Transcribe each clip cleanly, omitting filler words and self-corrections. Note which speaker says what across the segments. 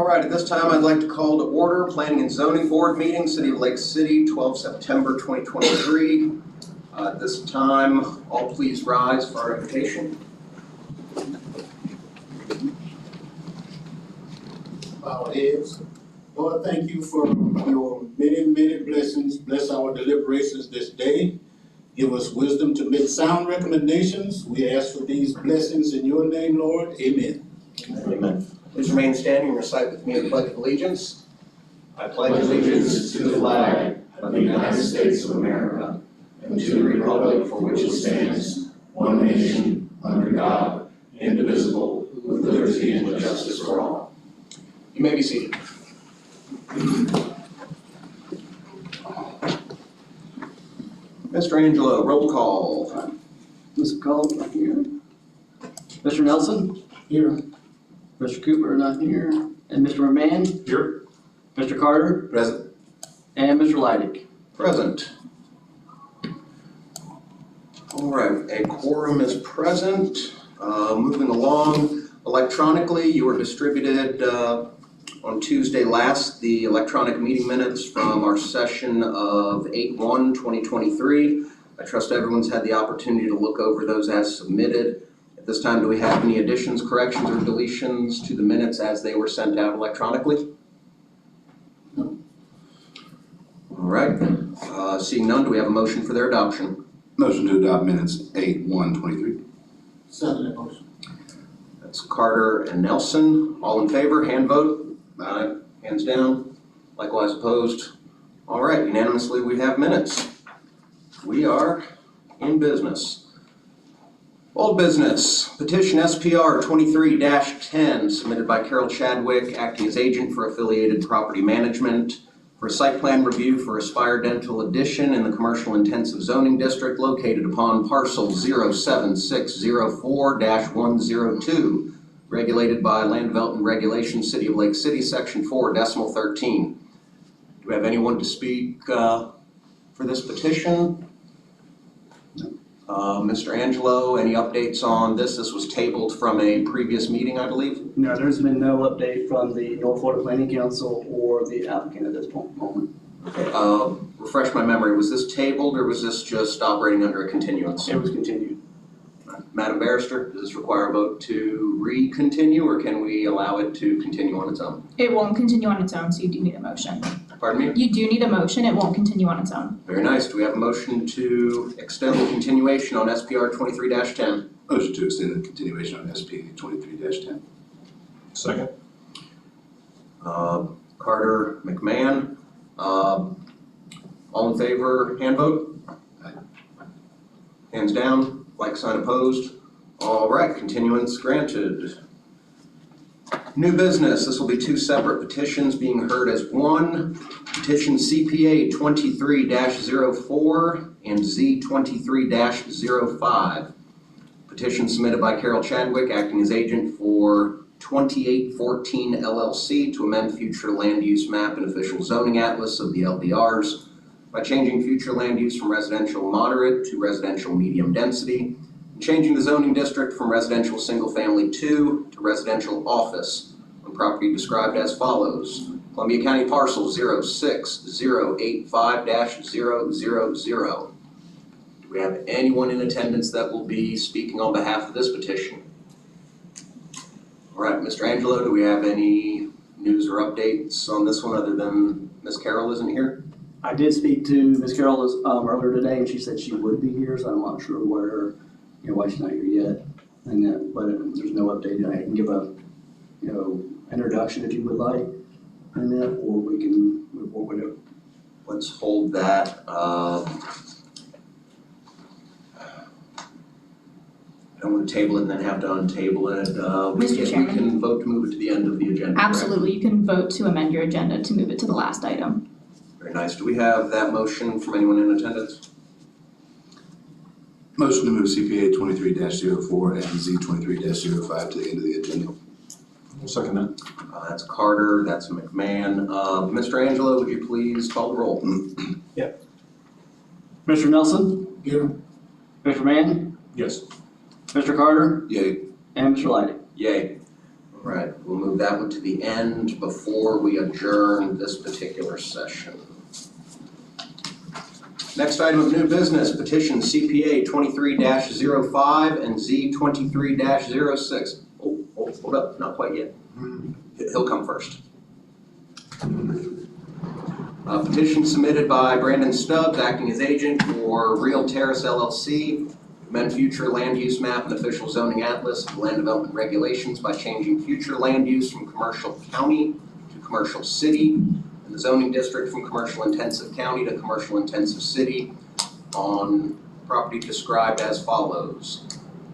Speaker 1: right, at this time I'd like to call to order Planning and Zoning Board meeting, City of Lake City, 12 September 2023. At this time, all please rise for our invocation.
Speaker 2: Bow our heads. Lord, thank you for your many, many blessings. Bless our deliberations this day. Give us wisdom to make sound recommendations. We ask for these blessings in your name, Lord. Amen.
Speaker 1: Amen. Please remain standing and recite with me the Pledge of Allegiance. I pledge allegiance to the flag of the United States of America and to the republic for which it stands, one nation, under God, indivisible, with liberty and justice for all. You may be seated. Mr. Angelo, roll call.
Speaker 3: Mr. Cole, not here. Mr. Nelson?
Speaker 2: Here.
Speaker 3: Mr. Cooper, not here. And Mr. Roman?
Speaker 1: Here.
Speaker 3: Mr. Carter?
Speaker 1: Present.
Speaker 3: And Mr. Leidig?
Speaker 1: Present. All right, a quorum is present. Moving along electronically, you were distributed on Tuesday last the electronic meeting minutes from our session of 8/1/2023. I trust everyone's had the opportunity to look over those as submitted. At this time, do we have any additions, corrections, or deletions to the minutes as they were sent out electronically?
Speaker 2: No.
Speaker 1: All right, seeing none, do we have a motion for their adoption?
Speaker 4: Motion to adopt minutes 8/1/23.
Speaker 2: Second that motion.
Speaker 1: That's Carter and Nelson. All in favor, hand vote. Aye. Hands down. Likewise opposed. All right, unanimously we have minutes. We are in business. Old business, petition SPR 23-10 submitted by Carol Chadwick, acting as agent for Affiliated Property Management for a site plan review for Aspire Dental Addition in the Commercial Intensive Zoning District located upon parcel 07604-102, regulated by Land Development Regulations, City of Lake City, Section 4.13. Do we have anyone to speak for this petition? Mr. Angelo, any updates on this? This was tabled from a previous meeting, I believe.
Speaker 3: No, there's been no update from the North Florida Planning Council or the applicant at this moment.
Speaker 1: Okay, refresh my memory, was this tabled or was this just operating under a continuance?
Speaker 3: It was continued.
Speaker 1: Madam Barrister, does this require a vote to re-continue or can we allow it to continue on its own?
Speaker 5: It won't continue on its own, so you do need a motion.
Speaker 1: Pardon me?
Speaker 5: You do need a motion, it won't continue on its own.
Speaker 1: Very nice. Do we have a motion to extend the continuation on SPR 23-10?
Speaker 4: Motion to extend the continuation on SP 23-10.
Speaker 1: Second. Carter, McMahon. All in favor, hand vote?
Speaker 4: Aye.
Speaker 1: Hands down, like sign opposed. All right, continuance granted. New business, this will be two separate petitions being heard as one. Petition CPA 23-04 and Z 23-05. Petition submitted by Carol Chadwick, acting as agent for 2814 LLC to amend future land use map and official zoning atlas of the LDRs by changing future land use from residential moderate to residential medium density, and changing the zoning district from residential single family 2 to residential office on property described as follows. Columbia County parcel 06085-000. Do we have anyone in attendance that will be speaking on behalf of this petition? All right, Mr. Angelo, do we have any news or updates on this one other than Ms. Carroll isn't here?
Speaker 3: I did speak to Ms. Carroll earlier today, and she said she would be here, so I'm not sure why she's not here yet. And but there's no update. I can give a, introduction if you would like, and then, or we can move forward.
Speaker 1: Let's hold that. I don't want to table it and then have to untable it. We
Speaker 5: Chairman.
Speaker 1: can vote to move it to the end of the agenda.
Speaker 5: Absolutely, you can vote to amend your agenda to move it to the last item.
Speaker 1: Very nice. Do we have that motion from anyone in attendance?
Speaker 4: Motion to move CPA 23-04 and Z 23-05 to the end of the agenda.
Speaker 6: I'll second that.
Speaker 1: That's Carter, that's McMahon. Mr. Angelo, would you please call the roll?
Speaker 3: Mr. Nelson?
Speaker 2: Here.
Speaker 3: Mr. Mann?
Speaker 6: Yes.
Speaker 3: Mr. Carter?
Speaker 4: Yay.
Speaker 3: And Mr. Leidig?
Speaker 1: Yay. All right, we'll move that one to the end before we adjourn this particular session. Next item of new business, petition CPA 23-05 and Z 23-06. Oh, hold up, not quite yet. He'll come first. Petition submitted by Brandon Stubbs, acting as agent for Real Terrace LLC, amend future land use map and official zoning atlas of land development regulations by changing future land use from commercial county to commercial city, and the zoning district from commercial intensive county to commercial intensive city on property described as follows.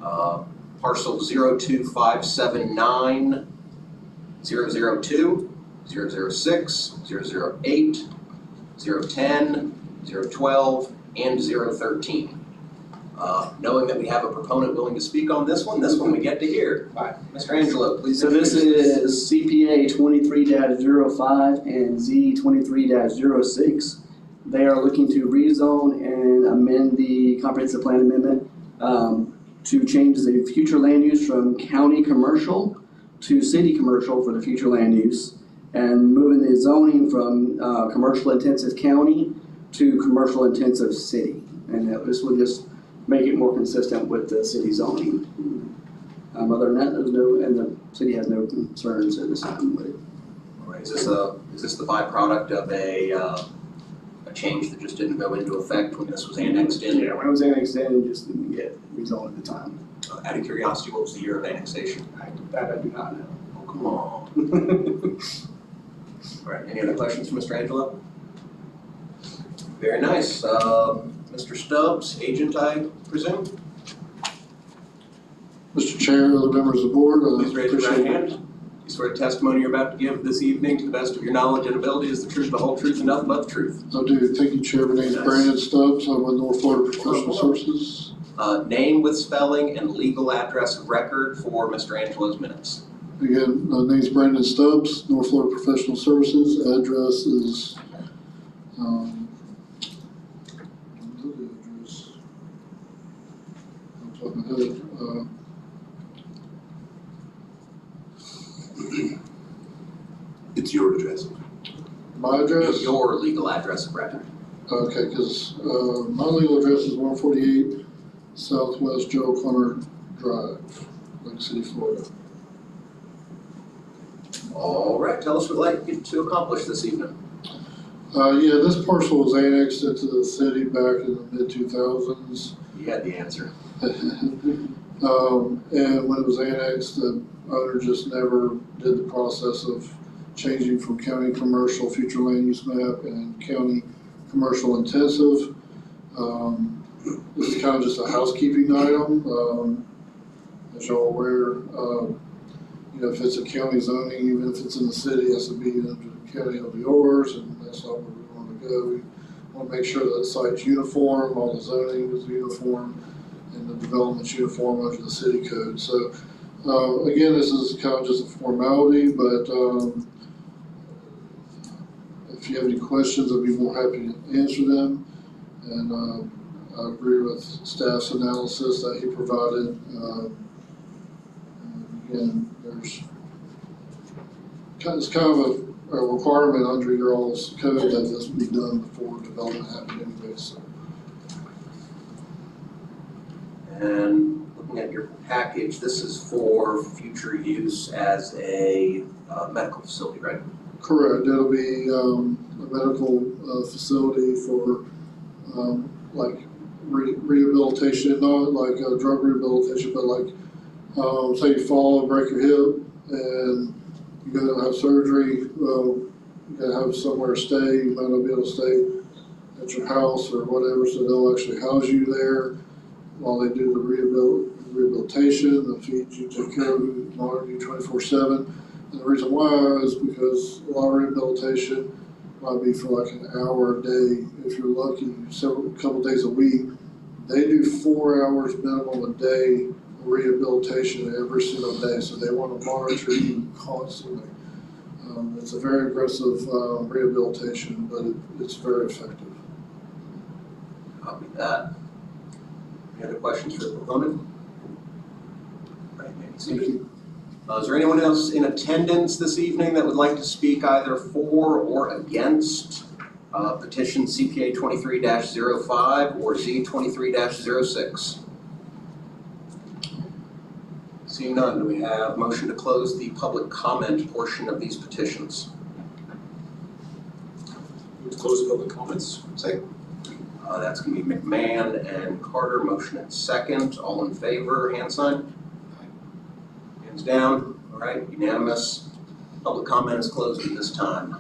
Speaker 1: Parcel 02579 002, 006, 008, 010, 012, and 013. Knowing that we have a proponent willing to speak on this one we get to hear. All right, Mr. Angelo, please.
Speaker 3: So this is CPA 23-05 and Z 23-06. They are looking to rezone and amend the comprehensive plan amendment to change the future land use from county commercial to city commercial for the future land use, and moving the zoning from commercial intensive county to commercial intensive city. And this will just make it more consistent with the city zoning. Other than that, there's no, and the city has no concerns at this time with it.
Speaker 1: All right, is this the byproduct of a change that just didn't go into effect when this was annexed in?
Speaker 3: Yeah, when it was annexed in, it just didn't get rezoned at the time.
Speaker 1: Out of curiosity, what was the year of annexation?
Speaker 3: That I do not know.
Speaker 1: Oh, come on. All right, any other questions for Mr. Angelo? Very nice. Mr. Stubbs, agent, I presume?
Speaker 7: Mr. Chair, other members of the board,
Speaker 1: Please raise your right hand. You swear the testimony you're about to give this evening to the best of your knowledge and ability is the truth, the whole truth, and nothing but the truth.
Speaker 7: I do. Thank you, Chair. My name is
Speaker 1: Yes.
Speaker 7: Brandon Stubbs. I'm with North Florida Professional Services.
Speaker 1: Name with spelling and legal address of record for Mr. Angelo's minutes.
Speaker 7: Again, my name is Brandon Stubbs, North Florida Professional Services. Address is, off the top of my head,
Speaker 4: It's your address.
Speaker 7: my address?
Speaker 1: Your legal address of record.
Speaker 7: Okay, because my legal address is 148 Southwest Joe O'Connor Drive, Lake City, Florida.
Speaker 1: All right, tell us what you'd like to accomplish this evening.
Speaker 7: Yeah, this parcel was annexed into the city back in the mid-2000s.
Speaker 1: You had the answer.
Speaker 7: And when it was annexed, the owner just never did the process of changing from county commercial future land use map and county commercial intensive. This is kind of just a housekeeping item. As y'all aware, if it's a county zoning, even if it's in the city, it has to be under the county of yours, and that's not where we want to go. We want to make sure that the site's uniform, all the zoning is uniform, and the development's uniform under the city code. So, again, this is kind of just a formality, but if you have any questions, I'd be more happy to answer them. And I agree with staff's analysis that he provided. Again, it's kind of a requirement under your all's code that this be done before development happens anyway, so.
Speaker 1: And looking at your package, this is for future use as a medical facility, right?
Speaker 7: Correct, it'll be a medical facility for like rehabilitation, not like drug rehabilitation, but like say you fall and break your hip and you gotta have surgery, well, you gotta have somewhere to stay, you might not be able to stay at your house or whatever, so they'll actually house you there while they do the rehabilitation, they'll feed you, take care of you, monitor you 24/7. And the reason why is because a lot of rehabilitation might be for like an hour a day, if you're lucky, couple days a week. They do 4 hours minimum a day rehabilitation every single day, so they want to monitor you constantly. It's a very aggressive rehabilitation, but it's very effective.
Speaker 1: Copy that. Any other questions for the proponent? Right, maybe
Speaker 7: Thank you.
Speaker 1: Is there anyone else in attendance this evening that would like to speak either for or against petition CPA 23-05 or Z 23-06? Seeing none, do we have motion to close the public comment portion of these petitions?
Speaker 6: Move to close the public comments.
Speaker 4: Second.
Speaker 1: That's going to be McMahon and Carter. Motion and second. All in favor, hand sign. Hands down. All right, unanimous. Public comment is closed at this time.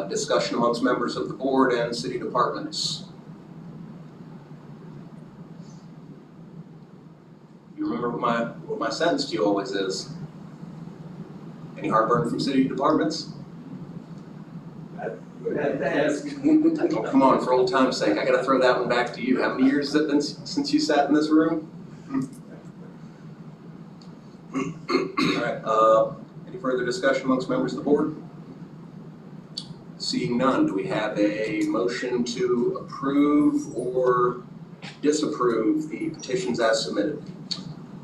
Speaker 1: Discussion amongst members of the board and city departments. You remember what my sentence to you always is? Any heartburn from city departments? Oh, come on, for old time's sake, I gotta throw that one back to you. How many years has it been since you sat in this room? All right, any further discussion amongst members of the board? Seeing none, do we have a motion to approve or disapprove the petitions as submitted?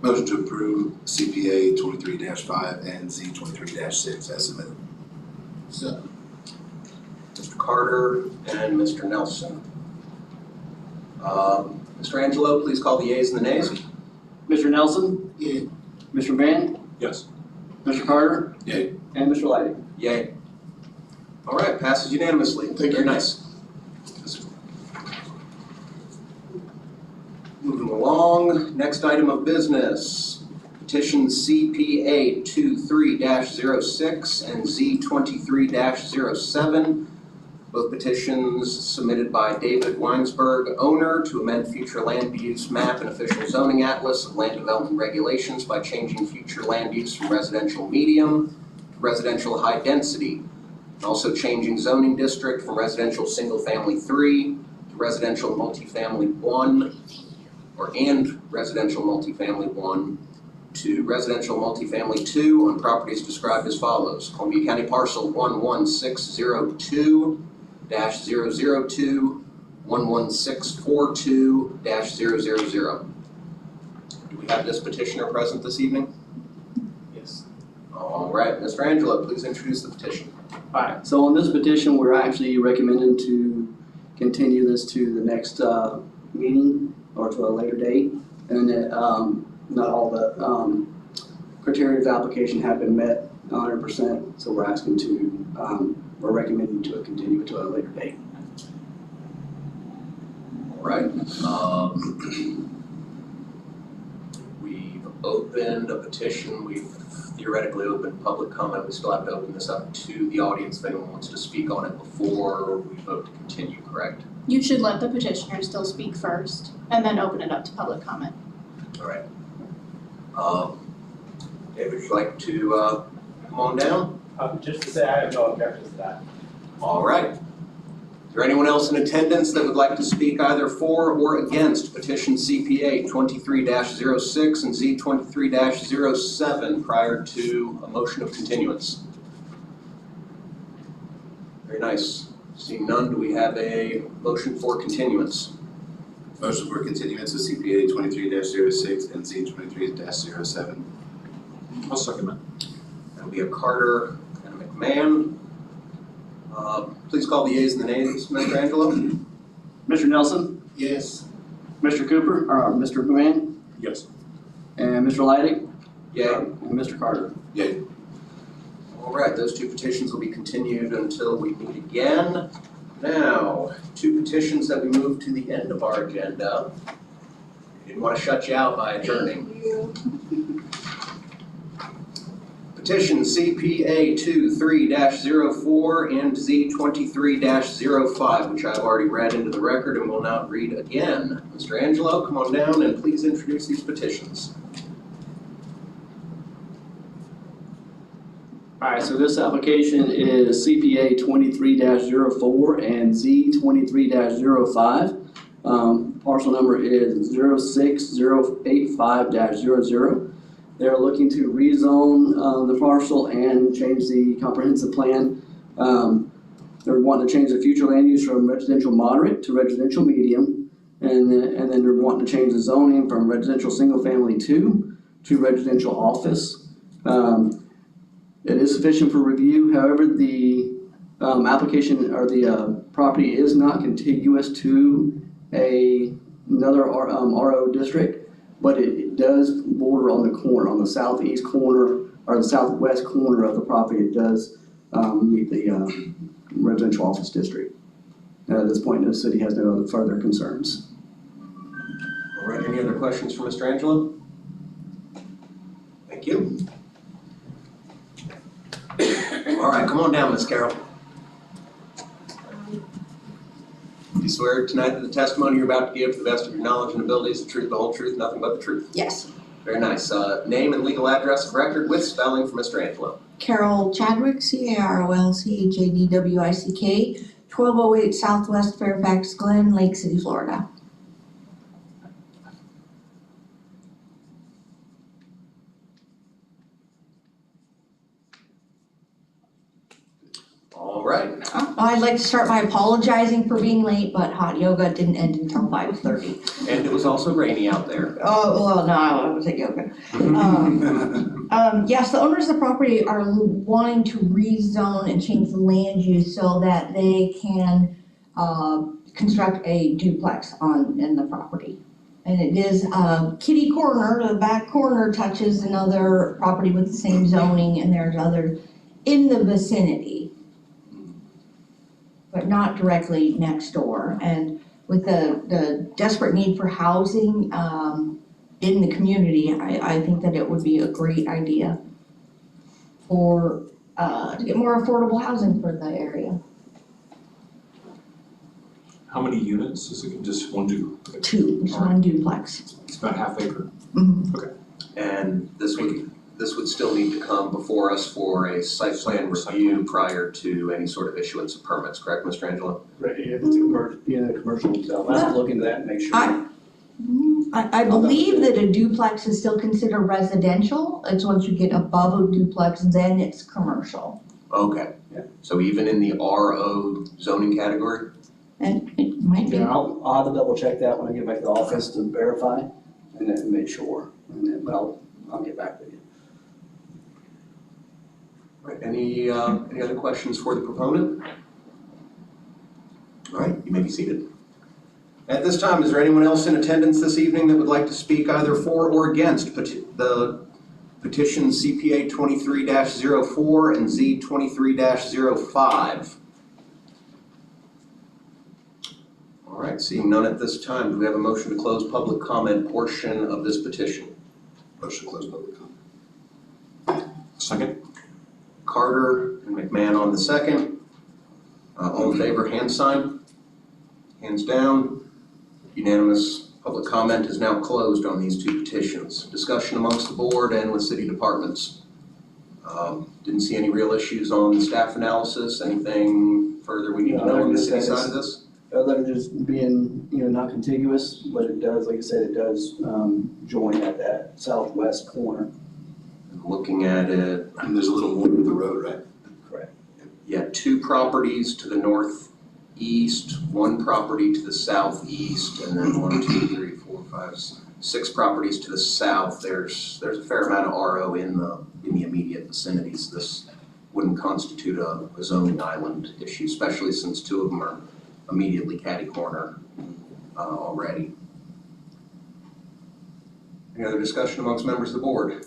Speaker 4: Motion to approve CPA 23-5 and Z 23-6 as submitted.
Speaker 2: Second.
Speaker 1: Mr. Carter and Mr. Nelson. Mr. Angelo, please call the yeas and the nays.
Speaker 3: Mr. Nelson,
Speaker 2: Yeah.
Speaker 3: Mr. Van,
Speaker 6: Yes.
Speaker 3: Mr. Carter,
Speaker 4: Yay.
Speaker 3: and Mr. Leidy.
Speaker 1: Yay. All right, passes unanimously.
Speaker 7: Thank you.
Speaker 1: Very nice. Moving along, next item of business, petition CPA 23-06 and Z 23-07. Both petitions submitted by David Weinsberg, owner, to amend future land use map and official zoning atlas of land development regulations by changing future land use from residential medium to residential high density, and also changing zoning district from residential single family 3 to residential multifamily 1, and residential multifamily 1 to residential multifamily 2 on properties described as follows: Columbia County parcel 11602-002, 11642-000. Do we have this petitioner present this evening?
Speaker 3: Yes.
Speaker 1: All right, Mr. Angelo, please introduce the petition.
Speaker 3: Alright, so on this petition, we're actually recommending to continue this to the next meeting or to a later date. And that not all the criteria of the application have been met 100%, so we're asking to, we're recommending to continue it to a later date.
Speaker 1: All right. We've opened a petition, we've theoretically opened public comment, we still have to open this up to the audience if anyone wants to speak on it before we vote to continue, correct?
Speaker 5: You should let the petitioner still speak first and then open it up to public comment.
Speaker 1: All right. David, would you like to come on down?
Speaker 8: Just to say, I have no objections to that.
Speaker 1: All right. Is there anyone else in attendance that would like to speak either for or against petition CPA 23-06 and Z 23-07 prior to a motion of continuance? Very nice. Seeing none, do we have a motion for continuance?
Speaker 4: Motion for continuance of CPA 23-06 and Z 23-07.
Speaker 6: I'll second that.
Speaker 1: That'll be a Carter and a McMahon. Please call the yeas and the nays, Mr. Angelo.
Speaker 3: Mr. Nelson,
Speaker 2: Yes.
Speaker 3: Mr. Cooper, or Mr. Van,
Speaker 6: Yes.
Speaker 3: and Mr. Leidy,
Speaker 1: Yay.
Speaker 3: and Mr. Carter.
Speaker 4: Yay.
Speaker 1: All right, those two petitions will be continued until we meet again. Now, two petitions that we move to the end of our agenda. Didn't want to shut you out by adjourning. Petition CPA 23-04 and Z 23-05, which I've already read into the record and will not read again. Mr. Angelo, come on down and please introduce these petitions.
Speaker 3: Alright, so this application is CPA 23-04 and Z 23-05. Parcel number is 06085-00. They're looking to rezone the parcel and change the comprehensive plan. They're wanting to change the future land use from residential moderate to residential medium. And then they're wanting to change the zoning from residential single family 2 to residential office. It is sufficient for review, however, the application or the property is not contiguous to another RO district, but it does border on the corner, on the southeast corner or the southwest corner of the property. It does meet the residential office district. At this point, the city has no further concerns.
Speaker 1: All right, any other questions for Mr. Angelo? Thank you. All right, come on down, Ms. Carroll. Do you swear tonight that the testimony you're about to give, to the best of your knowledge and abilities, the truth, the whole truth, nothing but the truth?
Speaker 9: Yes.
Speaker 1: Very nice. Name and legal address of record with spelling for Mr. Angelo.
Speaker 9: Carol Chadwick, CarolChadwick, 1208 Southwest Fairfax Glen, Lake City, Florida.
Speaker 1: All right.
Speaker 9: I'd like to start by apologizing for being late, but hot yoga didn't end until 5:30.
Speaker 1: And it was also rainy out there.
Speaker 9: Oh, well, no, I was at yoga. Yes, the owners of the property are wanting to rezone and change the land use so that they can construct a duplex in the property. And it is kitty corner, the back corner touches another property with the same zoning, and there's others in the vicinity, but not directly next door. And with the desperate need for housing in the community, I think that it would be a great idea for to get more affordable housing for the area.
Speaker 6: How many units? Is it just one
Speaker 9: Just one duplex.
Speaker 6: It's about half acre.
Speaker 1: And this would still need to come before us for a site plan review prior to any sort of issuance of permits, correct, Mr. Angelo?
Speaker 3: Right, if it's a commercial zone, I have to look into that and make sure.
Speaker 9: I believe that a duplex is still considered residential. It's once you get above a duplex, then it's commercial.
Speaker 1: Okay.
Speaker 3: Yeah.
Speaker 1: So even in the RO zoning category?
Speaker 9: And it might be.
Speaker 3: Yeah, I'll have to double check that when I get back to the office to verify and then make sure, and then, but I'll get back to you.
Speaker 1: Right, any other questions for the proponent? All right, you may be seated. At this time, is there anyone else in attendance this evening that would like to speak either for or against the petition CPA 23-04 and Z 23-05? All right, seeing none at this time, do we have a motion to close public comment portion of this petition?
Speaker 4: Motion to close public comment.
Speaker 6: Second?
Speaker 1: Carter and McMahon on the second. All in favor, hand sign. Hands down. Unanimous. Public comment is now closed on these two petitions. Discussion amongst the board and with city departments. Didn't see any real issues on the staff analysis. Anything further we need to know on the city side of this?
Speaker 3: Other than just being, not contiguous, but it does, like I said, it does join at that southwest corner.
Speaker 1: Looking at it,
Speaker 4: And there's a little more to the road, right?
Speaker 3: Correct.
Speaker 1: yeah, 2 properties to the northeast, 1 property to the southeast, and then 1, 2, 3, 4, 5, 6 properties to the south. There's a fair amount of RO in the immediate vicinity, so this wouldn't constitute a zoning island issue, especially since 2 of them are immediately catty corner already. Any other discussion amongst members of the board?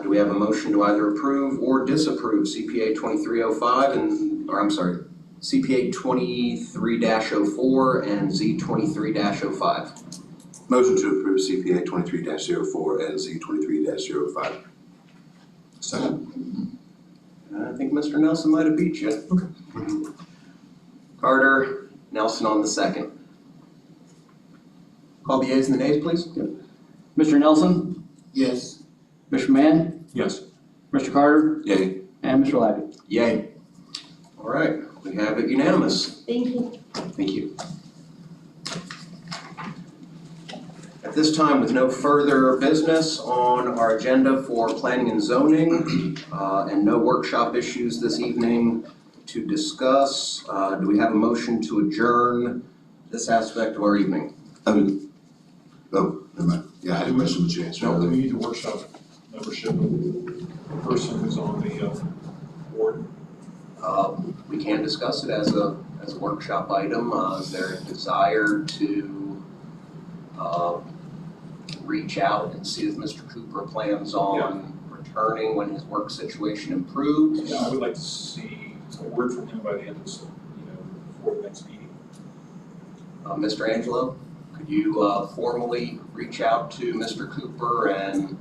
Speaker 1: Do we have a motion to either approve or disapprove CPA 2305 CPA 23-04 and Z 23-05?
Speaker 4: Motion to approve CPA 23-04 and Z 23-05.
Speaker 6: Second?
Speaker 1: I think Mr. Nelson might have beat you.
Speaker 6: Okay.
Speaker 1: Carter, Nelson on the second. Call the yeas and the nays, please.
Speaker 3: Mr. Nelson,
Speaker 2: Yes.
Speaker 3: Mr. Mann,
Speaker 6: Yes.
Speaker 3: Mr. Carter,
Speaker 4: Yay.
Speaker 3: and Mr. Labby.
Speaker 1: Yay. All right, we have it unanimous.
Speaker 9: Thank you.
Speaker 1: Thank you. At this time, with no further business on our agenda for planning and zoning, and no workshop issues this evening to discuss, do we have a motion to adjourn this aspect of our evening?
Speaker 4: Oh, never mind. Yeah, I had a question with you answered
Speaker 6: No, we
Speaker 4: earlier.
Speaker 6: need to workshop membership of the person who's on the board?
Speaker 1: We can discuss it as a workshop item. Is there a desire to reach out and see if Mr. Cooper plans on returning when his work situation improves?
Speaker 6: Yeah, I would like to see a word from him by the end of this, before the next meeting.
Speaker 1: Mr. Angelo, could you formally reach out to Mr. Cooper and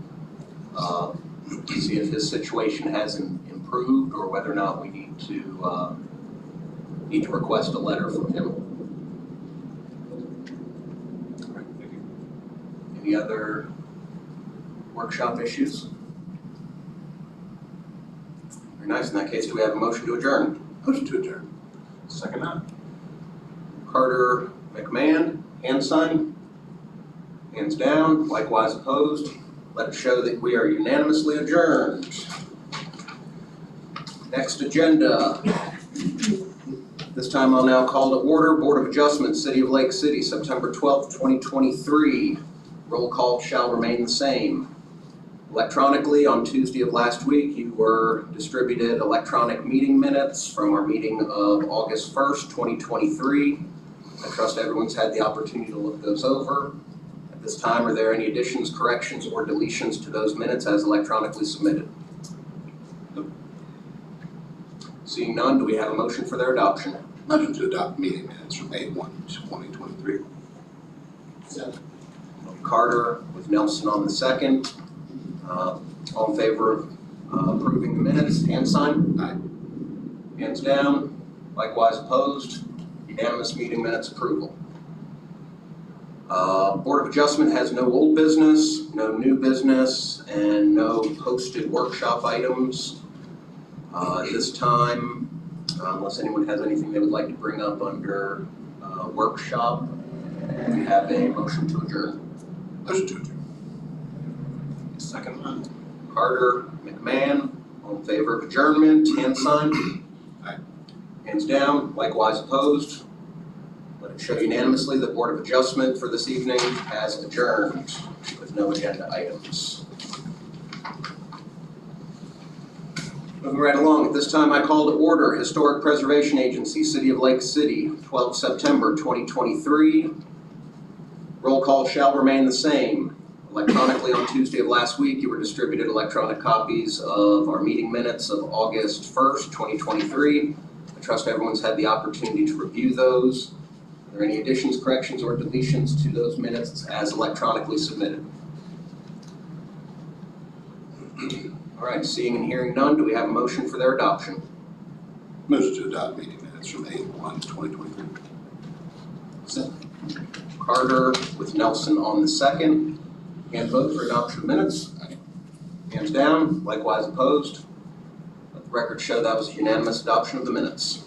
Speaker 1: see if his situation hasn't improved or whether or not we need to request a letter from him?
Speaker 6: All right, thank you.
Speaker 1: Any other workshop issues? Very nice. In that case, do we have a motion to adjourn?
Speaker 4: Motion to adjourn.
Speaker 6: Second that?
Speaker 1: Carter, McMahon, hand sign. Hands down, likewise opposed. Let it show that we are unanimously adjourned. Next agenda. This time I'll now call to order Board of Adjustment, City of Lake City, September 12th, 2023. Roll call shall remain the same. Electronically, on Tuesday of last week, you were distributed electronic meeting minutes from our meeting of August 1st, 2023. I trust everyone's had the opportunity to look those over. At this time, are there any additions, corrections, or deletions to those minutes as electronically submitted? Seeing none, do we have a motion for their adoption?
Speaker 4: Motion to adopt meeting minutes from May 1, 2023.
Speaker 1: Carter with Nelson on the second. All in favor of approving the minutes, hand sign.
Speaker 4: Aye.
Speaker 1: Hands down, likewise opposed. Unanimous meeting minutes approval. Board of Adjustment has no old business, no new business, and no posted workshop items. At this time, unless anyone has anything they would like to bring up under workshop, we have a motion to adjourn.
Speaker 4: Motion to adjourn.
Speaker 6: Second that?
Speaker 1: Carter, McMahon, all in favor of adjournment, hand sign.
Speaker 4: Aye.
Speaker 1: Hands down, likewise opposed. Let it show unanimously that Board of Adjustment for this evening has adjourned with no agenda items. Moving right along, at this time I call to order Historic Preservation Agency, City of Lake City, 12 September 2023. Roll call shall remain the same. Electronically on Tuesday of last week, you were distributed electronic copies of our meeting minutes of August 1st, 2023. I trust everyone's had the opportunity to review those. Are there any additions, corrections, or deletions to those minutes as electronically submitted? All right, seeing and hearing none, do we have a motion for their adoption?
Speaker 4: Motion to adopt meeting minutes from May 1, 2023.
Speaker 1: Carter with Nelson on the second. Hand vote for adoption of minutes. Hands down, likewise opposed. Let the record show that was a unanimous adoption of the minutes.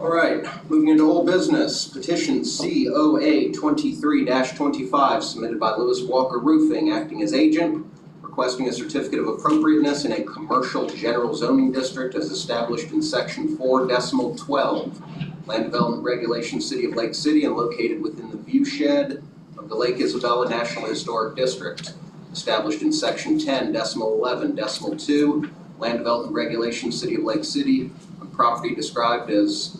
Speaker 1: All right, moving into old business. Petition COA 23-25 submitted by Lewis Walker Roofing, acting as agent, requesting a certificate of appropriateness in a commercial general zoning district as established in section 4.12, Land Development Regulation, City of Lake City, and located within the viewshed of the Lake Isabella National Historic District, established in section 10.11.2, Land Development Regulation, City of Lake City, on property described as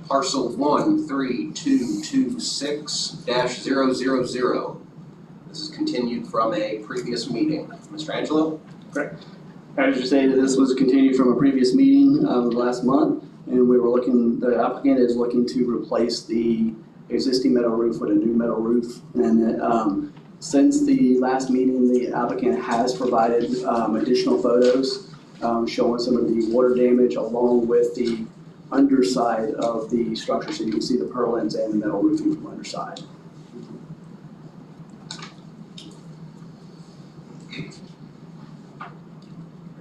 Speaker 1: parcel 13226-000. This is continued from a previous meeting. Mr. Angelo?
Speaker 3: As you stated, this was continued from a previous meeting last month, and the applicant is looking to replace the existing metal roof with a new metal roof. And since the last meeting, the applicant has provided additional photos showing some of the water damage along with the underside of the structure. So you can see the purlins and the metal roofing from underside.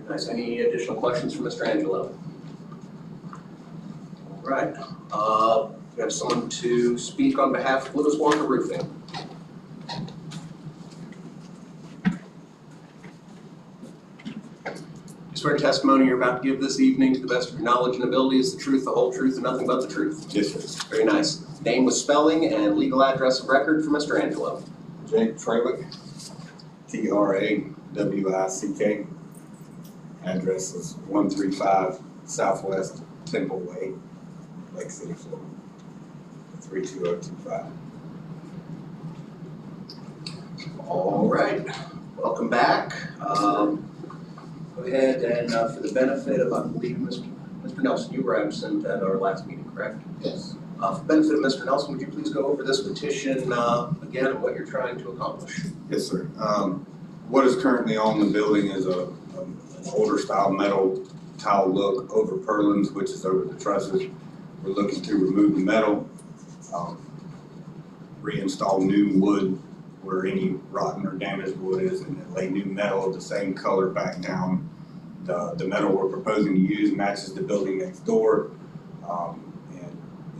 Speaker 1: Nice. Any additional questions for Mr. Angelo? All right. We have someone to speak on behalf of Lewis Walker Roofing. You swear testimony you're about to give this evening to the best of your knowledge and ability is the truth, the whole truth, and nothing but the truth?
Speaker 6: Yes, sir.
Speaker 1: Very nice. Name with spelling and legal address of record for Mr. Angelo.
Speaker 6: Jake Freilich,
Speaker 10: Trawick. Address is 135 Southwest Temple Way, Lake City, Florida, 32025.
Speaker 1: All right, welcome back. Go ahead and for the benefit of, I believe, Mr. Nelson, you were absent at our last meeting, correct?
Speaker 2: Yes.
Speaker 1: For the benefit of Mr. Nelson, would you please go over this petition again and what you're trying to accomplish?
Speaker 10: Yes, sir. What is currently on the building is an older style metal tile look over purlins, which is over the trusses. We're looking to remove the metal, reinstall new wood where any rotten or damaged wood is, and then lay new metal of the same color back down. The metal we're proposing to use matches the building next door, and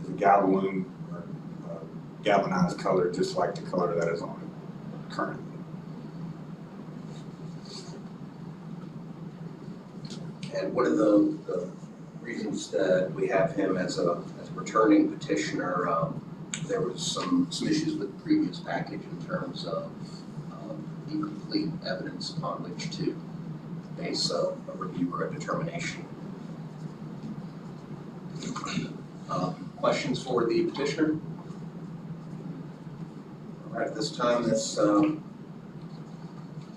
Speaker 10: is a galvalume or galvanized color, just like the color that is on it currently.
Speaker 1: And what are the reasons that we have him as a returning petitioner? There was some issues with the previous package in terms of incomplete evidence upon which to base a review or a determination. Questions for the petitioner? All right, at this time, this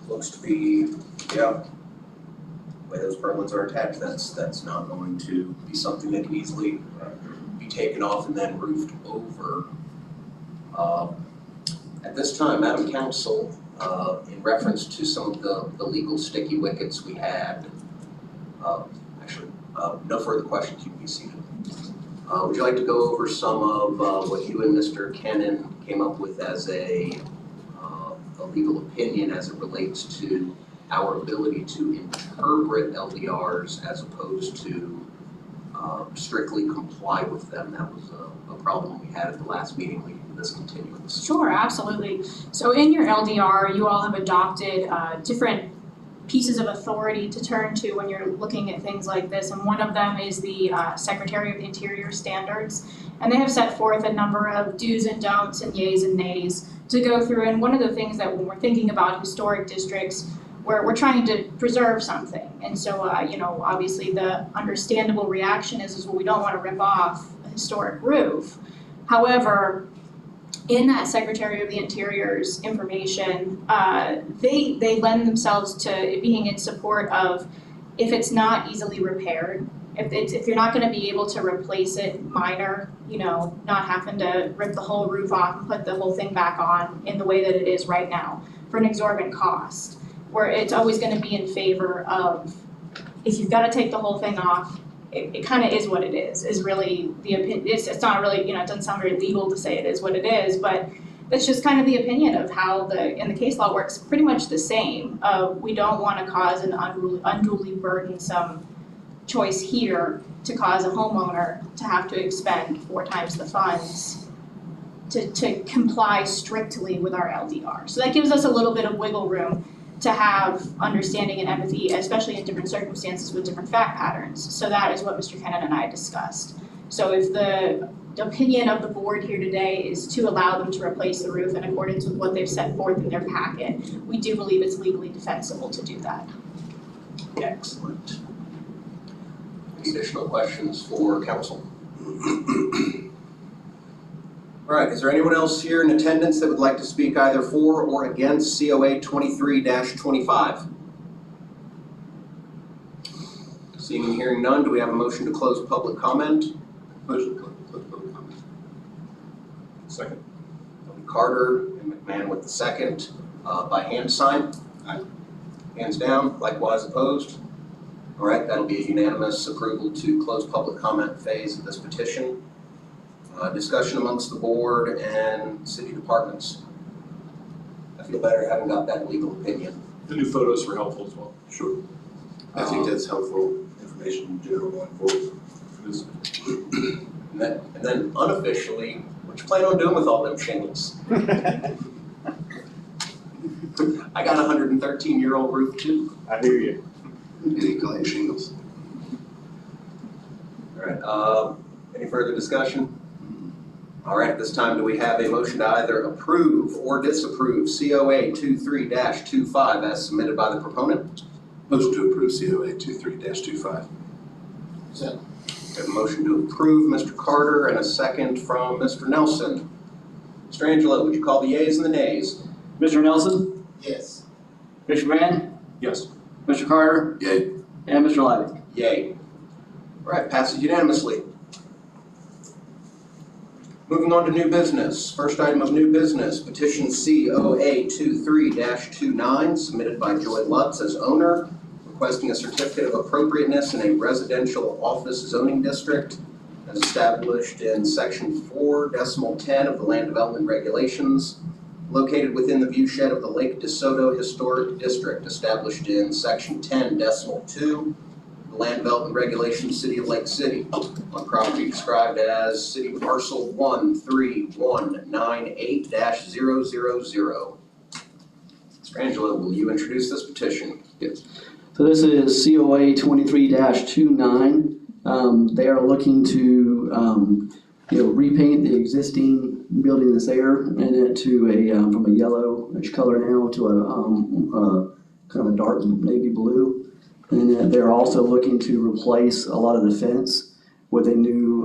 Speaker 1: looks to be, yeah, the way those purlins are attached, that's not going to be something that can easily be taken off and then roofed over. At this time, Madam Council, in reference to some of the legal sticky wickets we had, no further questions, you can be seated. Would you like to go over some of what you and Mr. Kennan came up with as a legal opinion as it relates to our ability to interpret LDRs as opposed to strictly comply with them? That was a problem we had at the last meeting leading to this continuance.
Speaker 5: Sure, absolutely. So in your LDR, you all have adopted different pieces of authority to turn to when you're looking at things like this, and one of them is the Secretary of the Interior standards, and they have set forth a number of do's and don'ts and yays and nays to go through. And one of the things that when we're thinking about historic districts, we're trying to preserve something, and so obviously the understandable reaction is well, we don't want to rip off a historic roof. However, in that Secretary of the Interior's information, they lend themselves to it being in support of if it's not easily repaired, if you're not going to be able to replace it minor, not having to rip the whole roof off and put the whole thing back on in the way that it is right now for an exorbitant cost, where it's always going to be in favor of if you've got to take the whole thing off. It kind of is what it is really the opinion. It's not really, it doesn't sound very legal to say it is what it is, but that's just kind of the opinion of how the case law works, pretty much the same. We don't want to cause an unduly burdensome choice here to cause a homeowner to have to expend 4 times the funds to comply strictly with our LDR. So that gives us a little bit of wiggle room to have understanding and empathy, especially in different circumstances with different fact patterns. So that is what Mr. Kennan and I discussed. So if the opinion of the board here today is to allow them to replace the roof in accordance with what they've set forth in their packet, we do believe it's legally defensible to do that.
Speaker 1: Excellent. Any additional questions for council? All right, is there anyone else here in attendance that would like to speak either for or against COA 23-25? Seeing and hearing none, do we have a motion to close public comment?
Speaker 2: Motion to close public comment.
Speaker 6: Second.
Speaker 1: Carter and McMahon with the second, by hand sign.
Speaker 2: Aye.
Speaker 1: Hands down, likewise opposed. All right, that'll be a unanimous approval to close public comment phase of this petition. Discussion amongst the board and city departments. I feel better having got that legal opinion.
Speaker 6: The new photos were helpful as well.
Speaker 4: Sure. I think that's helpful information in general going forward.
Speaker 1: And then unofficially, what you plan on doing with all them shingles? I got a 113-year-old roof too.
Speaker 8: I hear you.
Speaker 4: Any clay shingles?
Speaker 1: All right, any further discussion? All right, at this time, do we have a motion to either approve or disapprove COA 23-25 as submitted by the proponent?
Speaker 4: Motion to approve COA 23-25.
Speaker 2: Second.
Speaker 1: We have a motion to approve, Mr. Carter, and a second from Mr. Nelson. Mr. Angelo, would you call the yeas and the nays?
Speaker 3: Mr. Nelson,
Speaker 2: Yes.
Speaker 3: Mr. Brand,
Speaker 6: Yes.
Speaker 3: Mr. Carter,
Speaker 4: Yay.
Speaker 3: and Mr. Lydic.
Speaker 1: Yay. All right, passes unanimously. Moving on to new business. First item of new business, petition COA 23-29, submitted by Joy Lutz as owner, requesting a certificate of appropriateness in a residential office zoning district as established in section 4.10 of the Land Development Regulations, located within the viewshed of the Lake DeSoto Historic District, established in section 10.2 the Land Development Regulations, City of Lake City, on property described as City Parcel 13198-000. Mr. Angelo, will you introduce this petition?
Speaker 3: So this is COA 23-29. They are looking to, repaint the existing building that's there and to from a yellowish color now to a kind of a dark navy blue. And they're also looking to replace a lot of the fence with a new,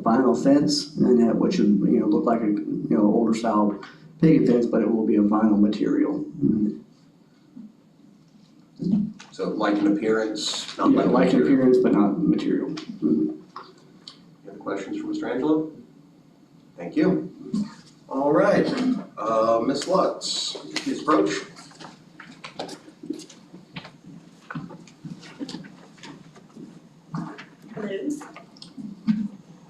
Speaker 3: vinyl fence, and that which would, look like a, older style picket fence, but it will be a vinyl material.
Speaker 1: So like in appearance, not
Speaker 3: Yeah, like in
Speaker 1: material.
Speaker 3: appearance, but not material.
Speaker 1: Any other questions for Mr. Angelo? Thank you. All right, Ms. Lutz, please approach.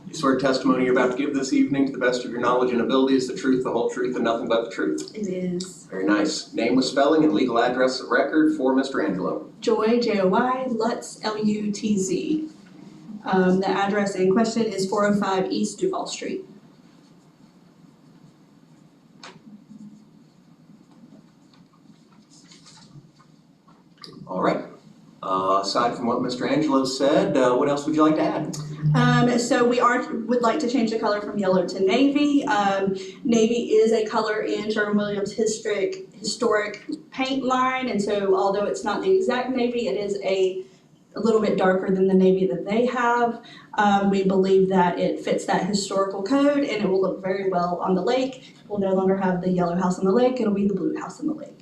Speaker 1: You swear testimony you're about to give this evening to the best of your knowledge and ability is the truth, the whole truth, and nothing but the truth.
Speaker 11: It is
Speaker 1: Very nice. Name with spelling and legal address of record for Mr. Angelo.
Speaker 11: Joy, Joy, Lutz, Lutz. The address in question is 405 East Duval Street.
Speaker 1: All right. Aside from what Mr. Angelo said, what else would you like to add?
Speaker 11: So we would like to change the color from yellow to navy. Navy is a color in Sherwin-Williams historic paint line, and so although it's not the exact navy, it is a little bit darker than the navy that they have. We believe that it fits that historical code and it will look very well on the lake. We'll no longer have the yellow house on the lake, it'll be the blue house on the lake.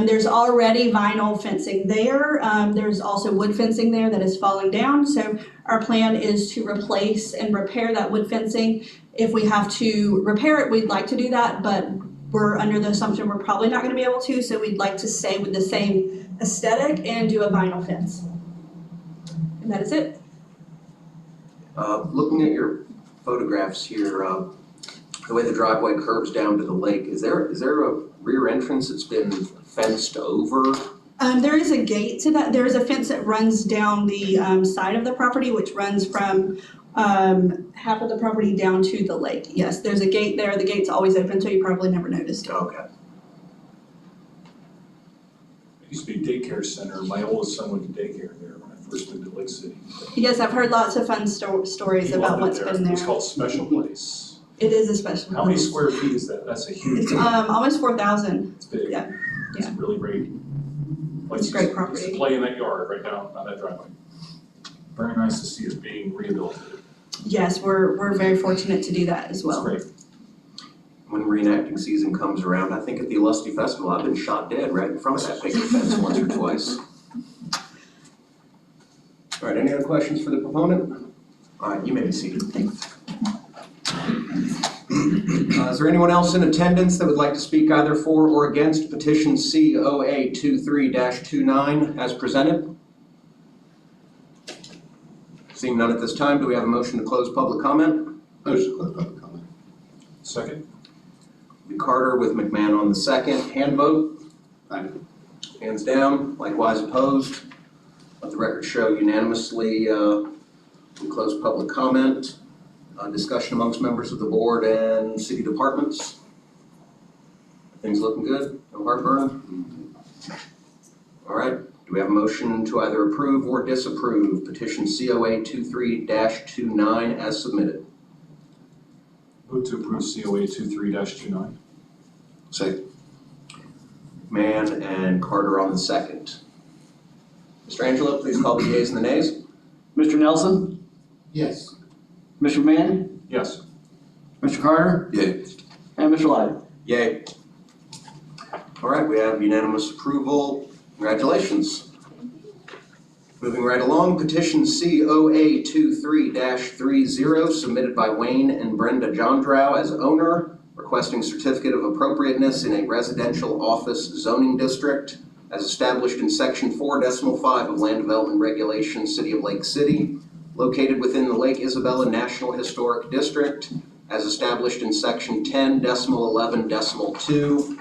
Speaker 11: There's already vinyl fencing there. There's also wood fencing there that is falling down. So our plan is to replace and repair that wood fencing. If we have to repair it, we'd like to do that, but we're under the assumption we're probably not gonna be able to, so we'd like to stay with the same aesthetic and do a vinyl fence. And that is it.
Speaker 1: Looking at your photographs here, the way the driveway curves down to the lake, is there a rear entrance that's been fenced over?
Speaker 11: There is a gate to that. There is a fence that runs down the side of the property, which runs from half of the property down to the lake. Yes, there's a gate there. The gate's always open, so you probably never noticed it.
Speaker 1: Okay.
Speaker 6: It used to be a daycare center. My oldest son went to daycare there when I first moved to Lake City.
Speaker 11: Yes, I've heard lots of fun stories
Speaker 6: He
Speaker 11: about
Speaker 6: loved it
Speaker 11: what's been
Speaker 6: It's
Speaker 11: there.
Speaker 6: called Special Place.
Speaker 11: It is a special.
Speaker 6: How many square feet is that? That's a huge.
Speaker 11: It's almost 4,000.
Speaker 6: It's big.
Speaker 11: Yeah,
Speaker 6: It's really great.
Speaker 11: It's great property.
Speaker 6: Used to play in that yard right down on that driveway. Very nice to see it being rehabilitated.
Speaker 11: Yes, we're very fortunate to do that as well.
Speaker 6: It's great.
Speaker 1: When reenacting season comes around, I think at the Lusty Festival, I've been shot dead right in front of that picket fence once or twice. All right, any other questions for the proponent? All right, you may be seated. Is there anyone else in attendance that would like to speak either for or against petition COA 23-29 as presented? Seeing none at this time, do we have a motion to close public comment?
Speaker 4: Motion to close public comment.
Speaker 6: Second?
Speaker 1: Carter with McMahon on the second. Hand vote?
Speaker 4: Aye.
Speaker 1: Hands down, likewise opposed. Let the record show unanimously we close public comment. Discussion amongst members of the board and city departments. Things looking good? No heartburn? All right, do we have a motion to either approve or disapprove petition COA 23-29 as submitted?
Speaker 6: Move to approve COA 23-29.
Speaker 4: Second.
Speaker 1: Mann and Carter on the second. Mr. Angelo, please call the yeas and the nays.
Speaker 3: Mr. Nelson,
Speaker 2: Yes.
Speaker 3: Mr. Mann,
Speaker 6: Yes.
Speaker 3: Mr. Carter,
Speaker 4: Yay.
Speaker 3: and Mr. Lydic.
Speaker 1: Yay. All right, we have unanimous approval. Congratulations. Moving right along, petition COA 23-30 submitted by Wayne and Brenda Jondrow as owner, requesting certificate of appropriateness in a residential office zoning district as established in section 4.5 of Land Development Regulations, City of Lake City, located within the Lake Isabella National Historic District, as established in section 10.11.2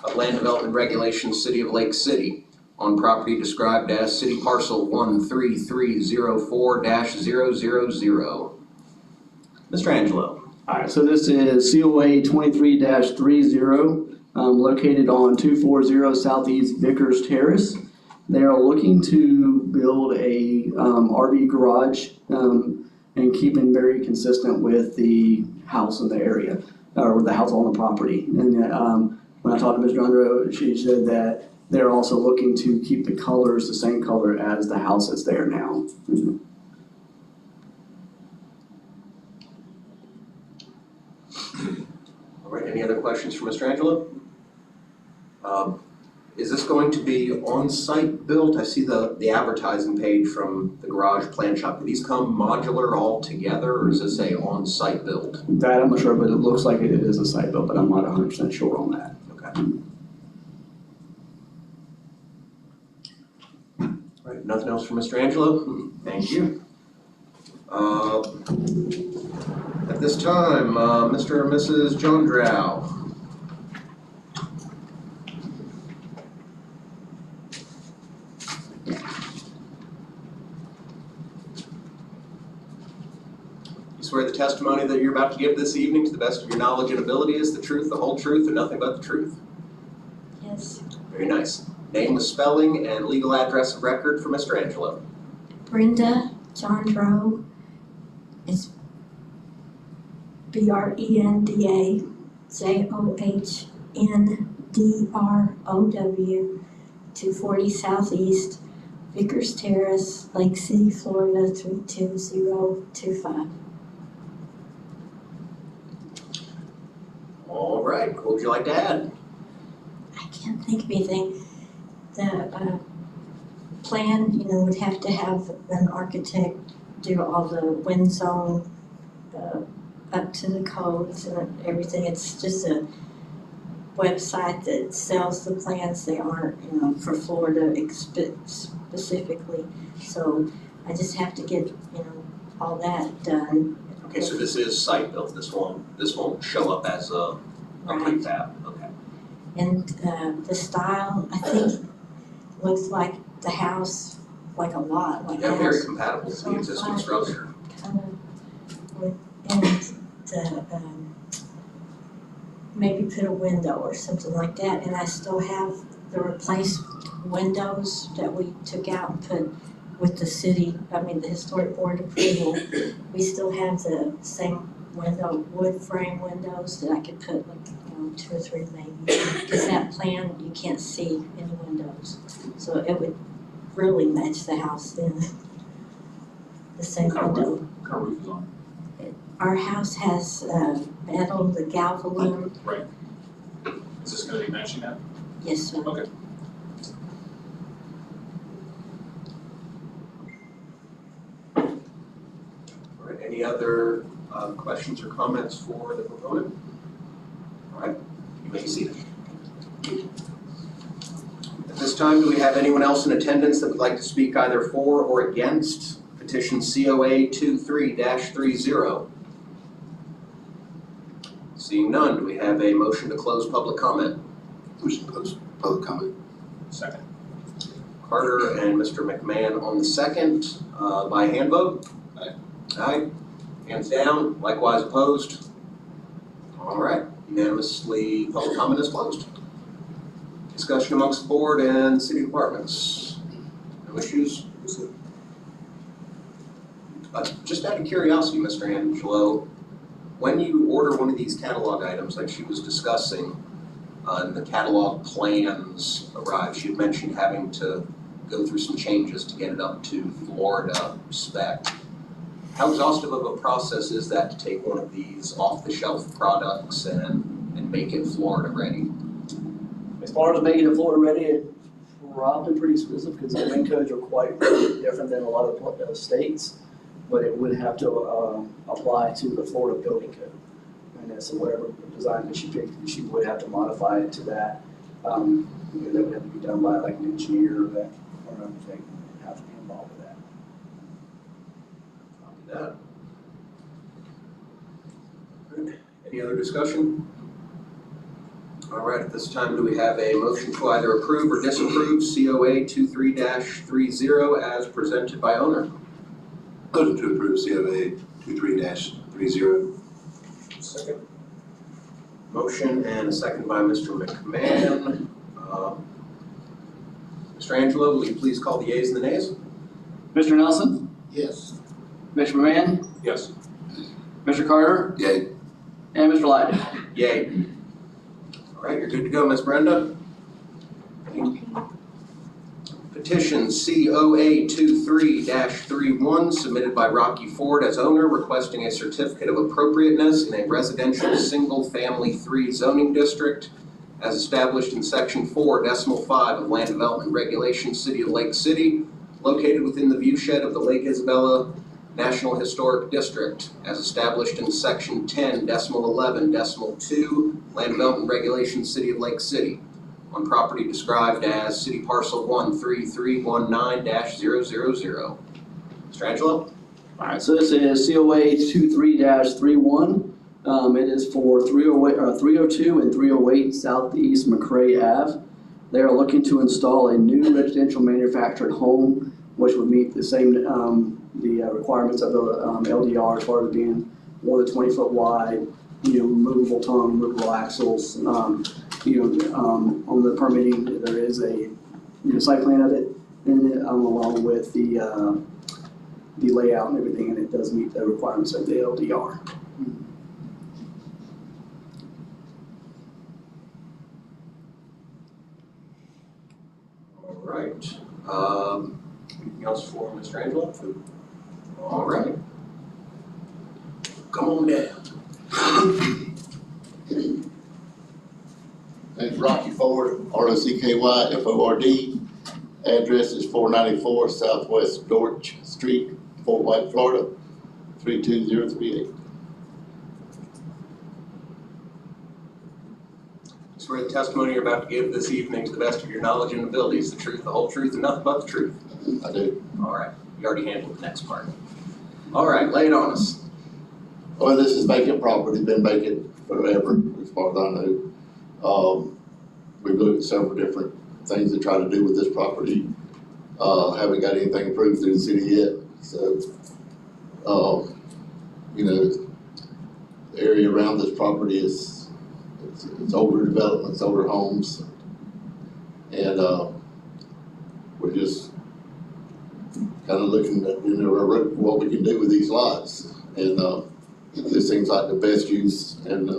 Speaker 1: of Land Development Regulations, City of Lake City, on property described as City Parcel 13304-000. Mr. Angelo.
Speaker 3: Alright, so this is COA 23-30, located on 240 Southeast Vickers Terrace. They are looking to build a RV garage and keeping very consistent with the house in the area, or the house on the property. And when I talked to Ms. Jondrow, she said that they're also looking to keep the colors the same color as the house that's there now.
Speaker 1: All right, any other questions for Mr. Angelo? Is this going to be on-site built? I see the advertising page from the garage plan shop. Do these come modular all together, or is this a on-site build?
Speaker 3: That I'm not sure, but it looks like it is a site built, but I'm not 100% sure on that.
Speaker 1: Okay. All right, nothing else for Mr. Angelo? Thank you. At this time, Mr. and Mrs. Jondrow. You swear the testimony that you're about to give this evening to the best of your knowledge and ability is the truth, the whole truth, and nothing but the truth?
Speaker 12: Yes.
Speaker 1: Very nice. Name with spelling and legal address of record for Mr. Angelo.
Speaker 12: Brenda Jondrow is BRENDAJOHNDROW, 240 Southeast Vickers Terrace, Lake City, Florida 32025.
Speaker 1: All right, what would you like to add?
Speaker 12: I can't think of anything. The plan, would have to have an architect do all the wind zone up to the codes and everything. It's just a website that sells the plans. They aren't, for Florida specifically. So I just have to get, all that done.
Speaker 1: Okay, so this is site built. This won't show up as a prefab. Okay.
Speaker 12: And the style, I think, looks like the house, like a lot, like a
Speaker 1: Yeah,
Speaker 12: house.
Speaker 1: very compatible with the existing structure.
Speaker 12: Kind of and maybe put a window or something like that. And I still have the replaced windows that we took out and put with the the historic board approval. We still have the same wood frame windows that I could put like, 2 or 3 maybe. Because that plan, you can't see any windows. So it would really match the house then. The same window.
Speaker 6: What kind of roof is on?
Speaker 12: Our house has metal, the galvalume.
Speaker 6: Right. Is this gonna be matching that?
Speaker 12: Yes, sir.
Speaker 6: Okay.
Speaker 1: All right, any other questions or comments for the proponent? All right, you may be seated. At this time, do we have anyone else in attendance that would like to speak either for or against petition COA 23-30? Seeing none, do we have a motion to close public comment?
Speaker 4: Motion to close public comment.
Speaker 6: Second.
Speaker 1: Carter and Mr. McMahon on the second, by hand vote?
Speaker 4: Aye.
Speaker 1: Aye. Hands down, likewise opposed. All right, unanimously, public comment is closed. Discussion amongst the board and city departments. No issues? Just out of curiosity, Mr. Angelo, when you order one of these catalog items like she was discussing, and the catalog plans arrive, she had mentioned having to go through some changes to get it up to Florida spec. How exhaustive of a process is that to take one of these off-the-shelf products and make it Florida ready?
Speaker 3: As far as making it Florida ready, probably pretty specific because the wind codes are quite different than a lot of states, but it would have to apply to the Florida building code. And so whatever design that she picked, she would have to modify it to that. That would have to be done by like an engineer that, or anything, have to be involved with that.
Speaker 1: Copy that. Any other discussion? All right, at this time, do we have a motion to either approve or disapprove COA 23-30 as presented by owner?
Speaker 4: Motion to approve COA 23-30.
Speaker 6: Second.
Speaker 1: Motion and a second by Mr. McMahon. Mr. Angelo, will you please call the yeas and the nays?
Speaker 3: Mr. Nelson,
Speaker 2: Yes.
Speaker 3: Mr. McMahon,
Speaker 6: Yes.
Speaker 3: Mr. Carter,
Speaker 4: Yay.
Speaker 3: and Mr. Light.
Speaker 1: Yay. All right, you're good to go, Ms. Brenda. Petition COA 23-31 submitted by Rocky Ford as owner requesting a certificate of appropriateness in a residential single-family 3 zoning district as established in section 4.5 of Land Development Regulations, City of Lake City, located within the viewshed of the Lake Isabella National Historic District, as established in section 10.11.2 Land Development Regulations, City of Lake City, on property described as City Parcel 13319-000. Mr. Angelo?
Speaker 3: All right, so this is COA 23-31. It is for 302 and 308 Southeast McRae Ave. They are looking to install a new residential manufactured home, which would meet the same requirements of the LDR as far as being more than 20-foot wide, removable tongue, removable axles. On the permitting, there is a site plan of it, and along with the layout and everything, and it does meet the requirements of the LDR.
Speaker 1: All right. Anything else for Mr. Angelo? All right. Come on down.
Speaker 13: Name's Rocky Ford, ROCKY-FORD. Address is 494 Southwest Dorch Street, Fort White, Florida, 32038.
Speaker 1: Swear the testimony you're about to give this evening to the best of your knowledge and ability is the truth, the whole truth, and nothing but the truth.
Speaker 13: I do.
Speaker 1: All right. You already handled the next part. All right, lay it on us.
Speaker 13: Well, this is vacant property, been vacant forever, as far as I know. We've looked at several different things to try to do with this property. Haven't got anything approved through the city yet, so, the area around this property is, it's older developments, older homes. And, we're just kind of looking at, what we can do with these lots. And, this seems like the best use, and,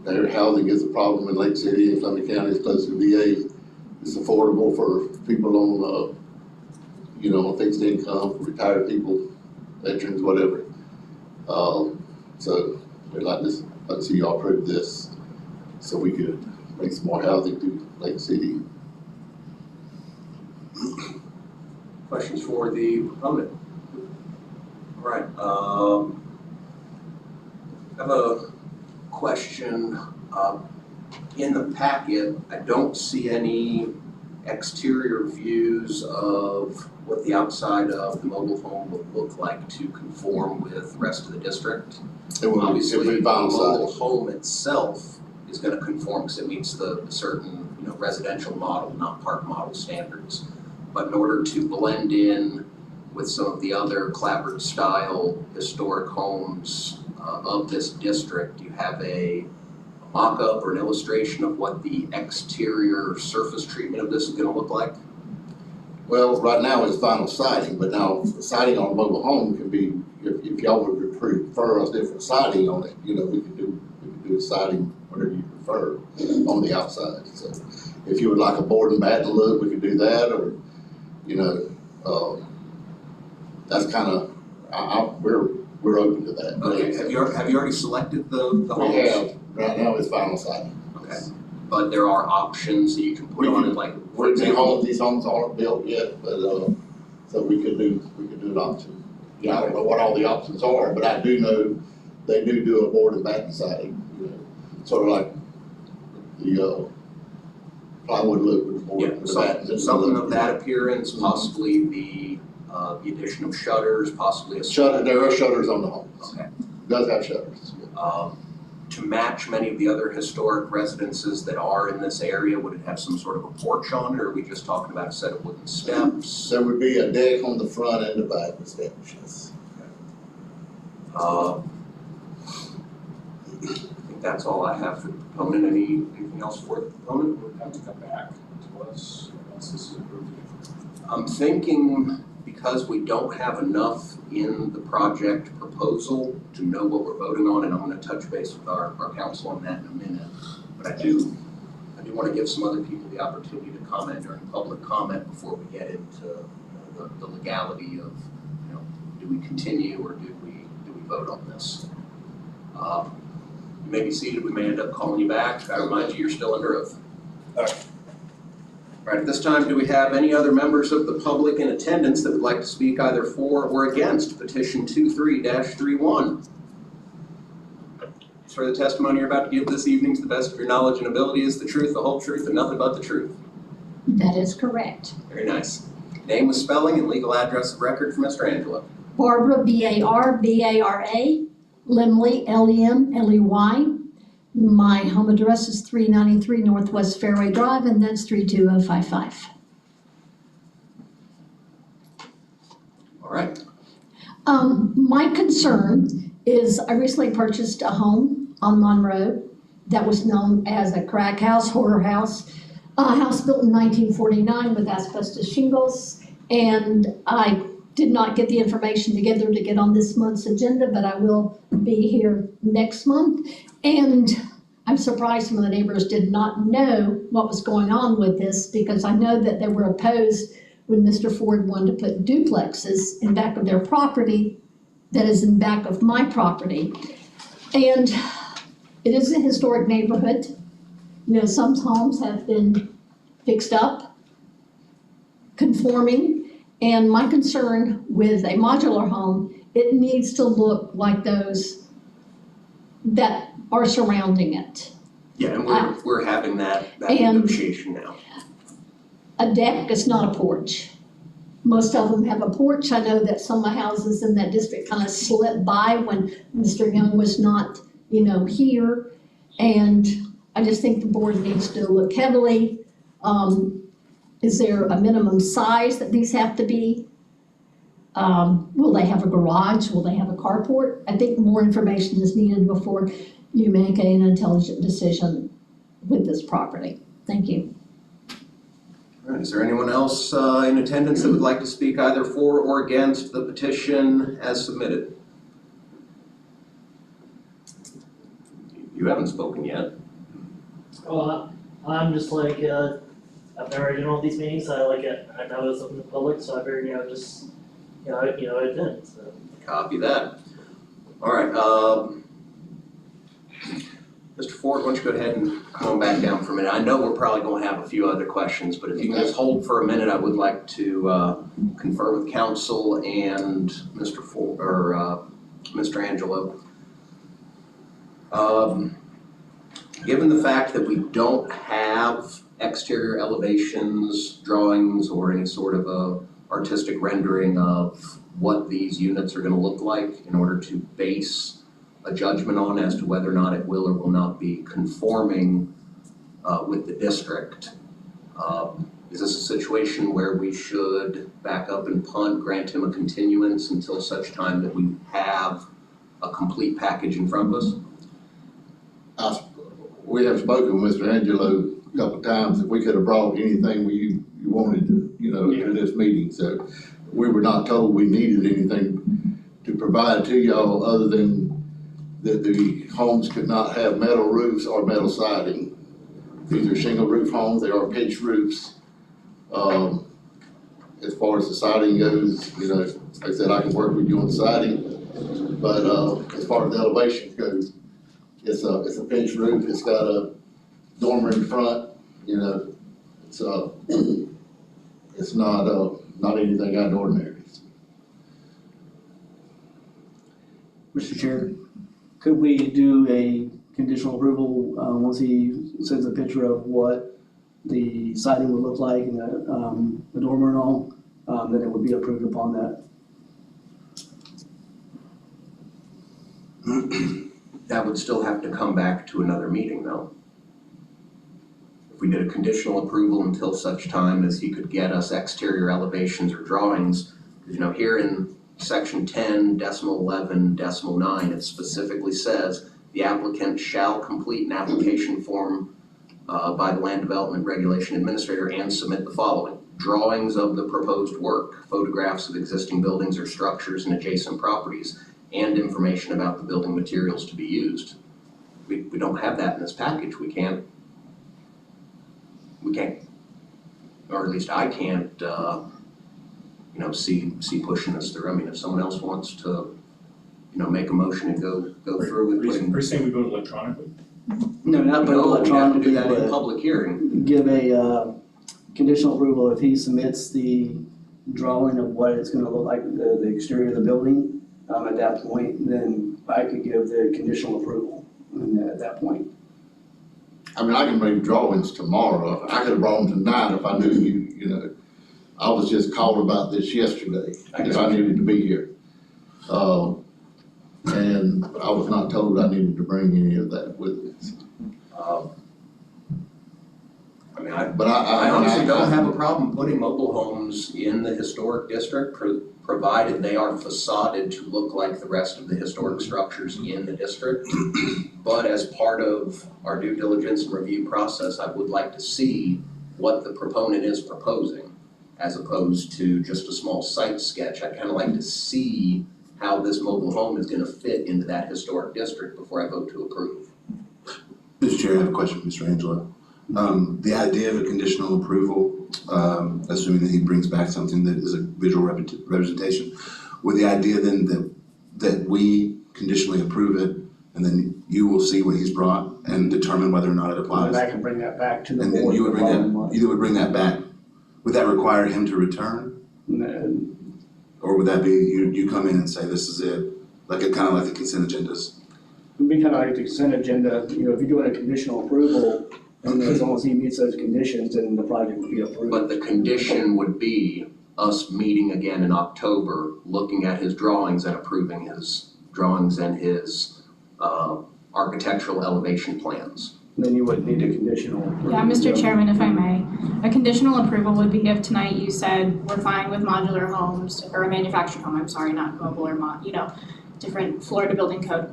Speaker 13: their housing is a problem in Lake City and Columbia County, is close to VA. It's affordable for people on, fixed income, retired people, veterans, whatever. So we'd like to see y'all approve this so we could bring some more housing to Lake City.
Speaker 1: Questions for the proponent? All right. I have a question. In the packet, I don't see any exterior views of what the outside of the mobile home would look like to conform with the rest of the district. Obviously, the mobile home itself is going to conform because it meets the certain residential model, not park model standards. But in order to blend in with some of the other clapboard style historic homes of this district, you have a mock-up or an illustration of what the exterior surface treatment of this is going to look like?
Speaker 13: Well, right now it's vinyl siding, but now the siding on a mobile home can be, if y'all would prefer a different siding on it, you know, we could do the siding whatever you prefer on the outside. So if you would like a board and batten look, we could do that, or, you know, that's kind of, we're open to that.
Speaker 1: Okay, have you already selected the homes?
Speaker 13: We have, right now it's vinyl siding.
Speaker 1: Okay, but there are options that you can put on it, like, for example.
Speaker 13: These homes aren't built yet, but, so we could do an option. Yeah, I don't know what all the options are, but I do know they do a board and batten siding, you know, sort of like the, plywood look with the board and the battens.
Speaker 1: Something of that appearance, possibly the addition of shutters, possibly a.
Speaker 13: Shutter, there are shutters on the homes.
Speaker 1: Okay.
Speaker 13: It does have shutters.
Speaker 1: To match many of the other historic residences that are in this area, would it have some sort of a porch on it, or are we just talking about a set of wooden steps?
Speaker 13: There would be a deck on the front and the back with steps, yes.
Speaker 1: I think that's all I have for the proponent. Anything else for the proponent?
Speaker 6: Would have to come back to us once this is approved.
Speaker 1: I'm thinking, because we don't have enough in the project proposal to know what we're voting on, and I'm gonna touch base with our council on that in a minute. But I do want to give some other people the opportunity to comment during public comment before we get into the legality of, you know, do we continue or do we vote on this? You may be seated, we may end up calling you back. I remind you, you're still under oath. All right, at this time, do we have any other members of the public in attendance that would like to speak either for or against petition 23-31? Swear the testimony you're about to give this evening to the best of your knowledge and ability is the truth, the whole truth, and nothing but the truth.
Speaker 14: That is correct.
Speaker 1: Very nice. Name with spelling and legal address of record for Mr. Angelo.
Speaker 14: Barbara, B-A-R-B-A-R-A, Lemley, L-E-M-L-E-Y. My home address is 393 Northwest Fairway Drive, and that's 32055.
Speaker 1: All right.
Speaker 14: My concern is I recently purchased a home on Monroe that was known as a crack house, horror house, a house built in 1949 with asbestos shingles, and I did not get the information together to get on this month's agenda, but I will be here next month. And I'm surprised some of the neighbors did not know what was going on with this, because I know that they were opposed when Mr. Ford wanted to put duplexes in back of their property that is in back of my property. And it is a historic neighborhood. You know, some homes have been fixed up, conforming, and my concern with a modular home, it needs to look like those that are surrounding it.
Speaker 1: Yeah, and we're having that
Speaker 14: and
Speaker 1: negotiation now.
Speaker 14: A deck is not a porch. Most of them have a porch. I know that some of the houses in that district kind of slipped by when Mr. Young was not, you know, here. And I just think the board needs to look heavily. Is there a minimum size that these have to be? Will they have a garage? Will they have a carport? I think more information is needed before you make an intelligent decision with this property. Thank you.
Speaker 1: All right, is there anyone else in attendance that would like to speak either for or against the petition as submitted? You haven't spoken yet.
Speaker 8: Well, I'm just like, I've never been on these meetings, I like it, I know it's open to the public, so I figured, you know, just, I didn't, so.
Speaker 1: Copy that. All right, Mr. Ford, why don't you go ahead and come on back down for a minute. I know we're probably going to have a few other questions, but if you can just hold for a minute, I would like to confer with council and Mr. Ford, or Mr. Angelo. Given the fact that we don't have exterior elevations, drawings, or any sort of a artistic rendering of what these units are going to look like in order to base a judgment on as to whether or not it will or will not be conforming with the district. Is this a situation where we should back up and punt, grant him a continuance until such time that we have a complete package in front of us?
Speaker 13: We have spoken with Mr. Angelo a couple of times, if we could have brought anything you wanted to, to this meeting, so we were not told we needed anything to provide to y'all other than that the homes could not have metal roofs or metal siding. These are shingle roof homes, they are pitched roofs. As far as the siding goes, you know, like I said, I can work with you on siding, but, as far as the elevation goes, it's a pitched roof, it's got a dormer in front, you know, it's not anything out of the ordinary.
Speaker 3: Mr. Chair, could we do a conditional approval, once he sends a picture of what the siding would look like and the dormer and all, then it would be approved upon that?
Speaker 1: That would still have to come back to another meeting though. If we did a conditional approval until such time as he could get us exterior elevations or drawings, because you know, here in section 10.11.9, it specifically says the applicant shall complete an application form by the Land Development Regulation Administrator and submit the following: drawings of the proposed work, photographs of existing buildings or structures and adjacent properties, and information about the building materials to be used. We don't have that in this package. We can't, or at least I can't, see pushing us through. I mean, if someone else wants to, make a motion and go through with putting.
Speaker 6: Are you saying we do it electronically?
Speaker 3: No, not put electronically,
Speaker 1: We have to do that in
Speaker 3: but
Speaker 1: public hearing.
Speaker 3: give a, conditional approval if he submits the drawing of what it's gonna look like, the exterior of the building. At that point, then I could give the conditional approval, at that point.
Speaker 13: I mean, I can bring drawings tomorrow, I could have brought them tonight if I knew you know. I was just called about this yesterday, if I needed to be here. And I was not told I needed to bring any of that with me.
Speaker 1: I honestly don't have a problem putting mobile homes in the historic district, provided they are facaded to look like the rest of the historic structures in the district. But as part of our due diligence and review process, I would like to see what the proponent is proposing, as opposed to just a small site sketch. I'd kind of like to see how this mobile home is going to fit into that historic district before I vote to approve.
Speaker 4: Mr. Chair, I have a question for Mr. Angelo. The idea of a conditional approval, assuming that he brings back something that is a visual representation, with the idea then that we conditionally approve it, and then you will see what he's brought and determine whether or not it applies.
Speaker 3: And I can bring that back to the
Speaker 4: And
Speaker 3: board.
Speaker 4: then you would bring that back. Would that require him to return? Or would that be, you come in and say, this is it, like kind of like the consent agendas?
Speaker 3: It'd be kind of like the consent agenda, if you're doing a conditional approval, and as long as he meets those conditions, then the project would be approved.
Speaker 1: But the condition would be us meeting again in October, looking at his drawings and approving his drawings and his architectural elevation plans.
Speaker 3: Then you would need a conditional approval.
Speaker 5: Yeah, Mr. Chairman, if I may, a conditional approval would be if tonight you said we're fine with modular homes, or a manufactured home, I'm sorry, not mobile or different Florida building code.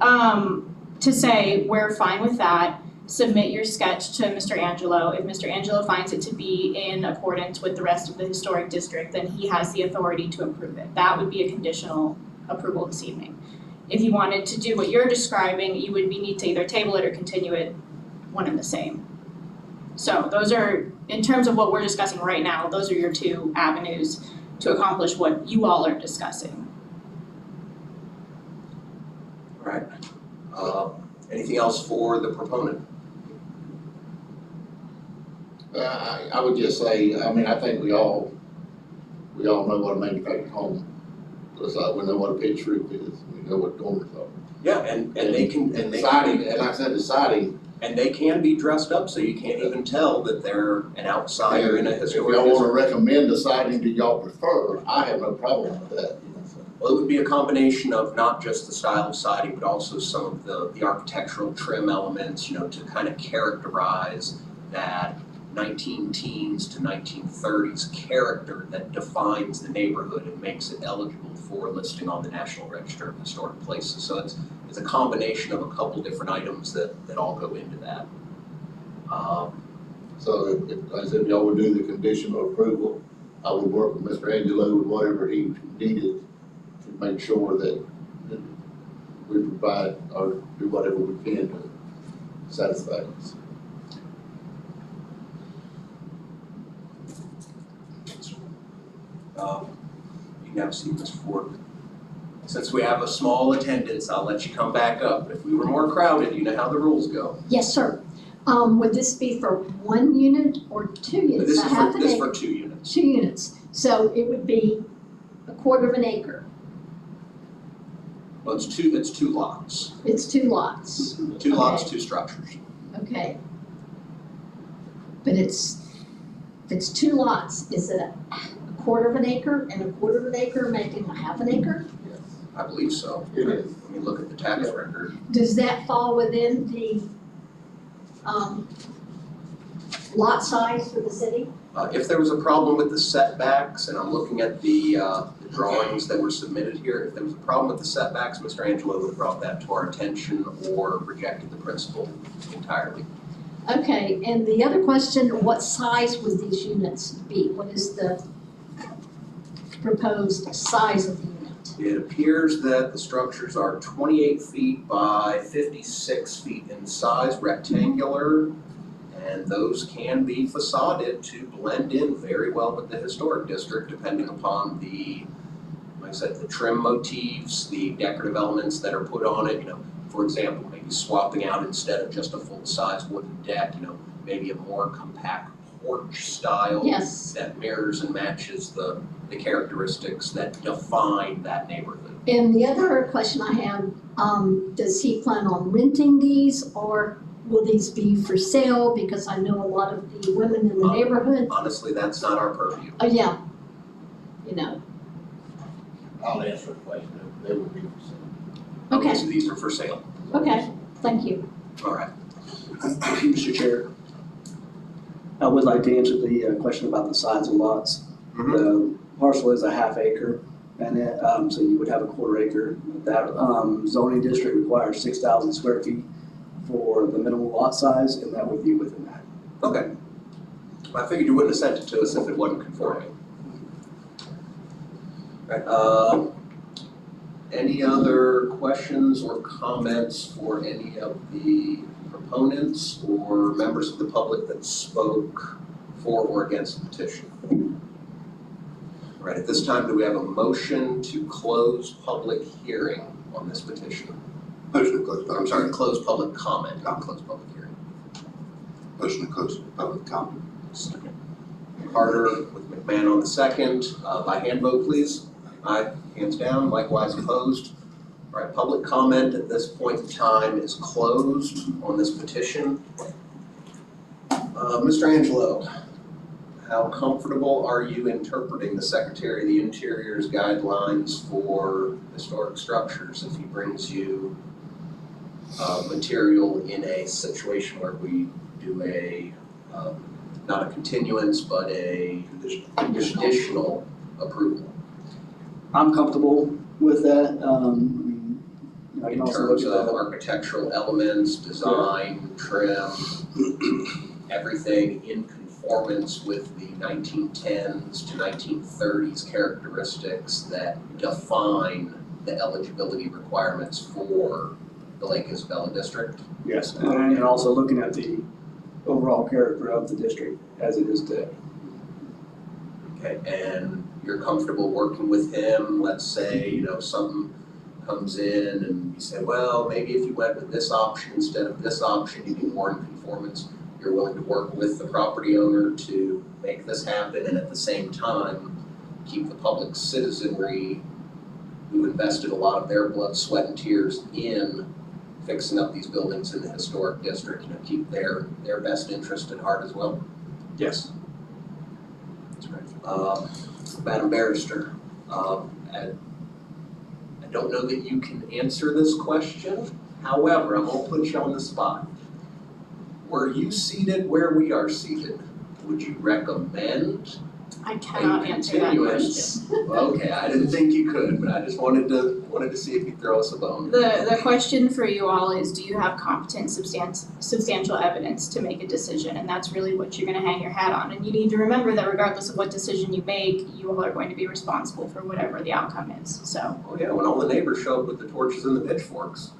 Speaker 5: To say we're fine with that, submit your sketch to Mr. Angelo. If Mr. Angelo finds it to be in accordance with the rest of the historic district, then he has the authority to approve it. That would be a conditional approval this evening. If you wanted to do what you're describing, you would need to either table it or continue it, one and the same. So those are, in terms of what we're discussing right now, those are your two avenues to accomplish what you all are discussing.
Speaker 1: All right. Anything else for the proponent?
Speaker 13: I would just say, I mean, I think we all know what a manufactured home looks like, we know what a pitch roof is, we know what dormers are.
Speaker 1: Yeah, and they can, and they
Speaker 13: Siding, and like I said, the siding.
Speaker 1: And they can be dressed up so you can't even tell that they're an outsider in a historic
Speaker 13: If y'all wanna
Speaker 1: district.
Speaker 13: recommend the siding that y'all prefer, I have no problem with that.
Speaker 1: Well, it would be a combination of not just the style of siding, but also some of the architectural trim elements, to kind of characterize that 19-teens to 1930s character that defines the neighborhood and makes it eligible for listing on the National Register of Historic Places. So it's a combination of a couple different items that all go into that.
Speaker 13: So if y'all would do the conditional approval, I would work with Mr. Angelo with whatever he needed to make sure that we provide or do whatever we can to satisfy us.
Speaker 1: You can have a seat, Mr. Ford. Since we have a small attendance, I'll let you come back up. If we were more crowded, you know how the rules go.
Speaker 14: Yes, sir. Would this be for 1 unit or 2 units?
Speaker 1: This
Speaker 14: A
Speaker 1: is
Speaker 14: half
Speaker 1: for,
Speaker 14: an
Speaker 1: this
Speaker 14: acre?
Speaker 1: for 2 units.
Speaker 14: 2 units. So it would be a quarter of an acre.
Speaker 1: Well, it's two lots.
Speaker 14: It's 2 lots.
Speaker 1: 2 lots, 2 structures.
Speaker 14: Okay. But if it's 2 lots, is it a quarter of an acre and a quarter of an acre making a half an acre?
Speaker 1: I believe so.
Speaker 13: It is.
Speaker 1: Let me look at the tax record.
Speaker 14: Does that fall within the, lot size for the city?
Speaker 1: If there was a problem with the setbacks, and I'm looking at the drawings that were submitted here, if there was a problem with the setbacks, Mr. Angelo would have brought that to our attention or rejected the principle entirely.
Speaker 14: Okay, and the other question, what size would these units be? What is the proposed size of the unit?
Speaker 1: It appears that the structures are 28 feet by 56 feet in size, rectangular, and those can be facaded to blend in very well with the historic district, depending upon the, like I said, the trim motifs, the decorative elements that are put on it. You know, for example, maybe swapping out instead of just a full-size wooden deck, you know, maybe a more compact porch style
Speaker 14: Yes.
Speaker 1: that mirrors and matches the characteristics that define that neighborhood.
Speaker 14: And the other question I have, does he plan on renting these or will these be for sale? Because I know a lot of the women in the neighborhood,
Speaker 1: Honestly, that's not our purview.
Speaker 14: yeah, you know,
Speaker 13: I'll answer the question, they would be for sale.
Speaker 14: okay,
Speaker 1: So these are for sale.
Speaker 14: okay, thank you.
Speaker 1: All right.
Speaker 3: Mr. Chair, I would like to answer the question about the size of lots. The parcel is a half acre, and it, so you would have a quarter acre. That zoning district requires 6,000 square feet for the minimum lot size, and that would be within that.
Speaker 1: Okay. I figured you wouldn't have sent it to us if it wasn't conforming. All right, any other questions or comments for any of the proponents or members of the public that spoke for or against the petition? All right, at this time, do we have a motion to close public hearing on this petition?
Speaker 4: Motion to close, I'm sorry,
Speaker 1: Close public comment, not close public hearing.
Speaker 4: motion to close public comment.
Speaker 1: Carter with McMahon on the second, by hand vote, please. Aye, hands down, likewise opposed. All right, public comment at this point in time is closed on this petition. Mr. Angelo, how comfortable are you interpreting the Secretary of the Interior's guidelines for historic structures if he brings you material in a situation where we do a, not a continuance, but a conditional approval?
Speaker 3: I'm comfortable with that. I
Speaker 1: In
Speaker 3: can also
Speaker 1: terms
Speaker 3: look at
Speaker 1: of
Speaker 3: that.
Speaker 1: architectural elements, design, trim, everything in conformance with the 1910s to 1930s characteristics that define the eligibility requirements for the Lake Isabella district.
Speaker 3: Yes, and also looking at the overall character of the district as it is today.
Speaker 1: Okay, and you're comfortable working with him, let's say, you know, something comes in and you say, well, maybe if you went with this option instead of this option, you'd be more in conformance. You're willing to work with the property owner to make this happen and at the same time, keep the public citizenry who invested a lot of their blood, sweat, and tears in fixing up these buildings in the historic district, you know, keep their best interest at heart as well.
Speaker 3: Yes.
Speaker 1: That's right. Madam Barrister, I don't know that you can answer this question. However, I'm gonna put you on the spot. Were you seated where we are seated? Would you recommend
Speaker 5: I cannot answer that
Speaker 1: Continuance.
Speaker 5: question.
Speaker 1: Okay, I didn't think you could, but I just wanted to see if you'd throw us a bone.
Speaker 5: The question for you all is, do you have competent substantial evidence to make a decision? And that's really what you're gonna hang your hat on. And you need to remember that regardless of what decision you make, you all are going to be responsible for whatever the outcome is, so.
Speaker 1: Oh yeah, when all the neighbors show up with the torches and the pitchforks.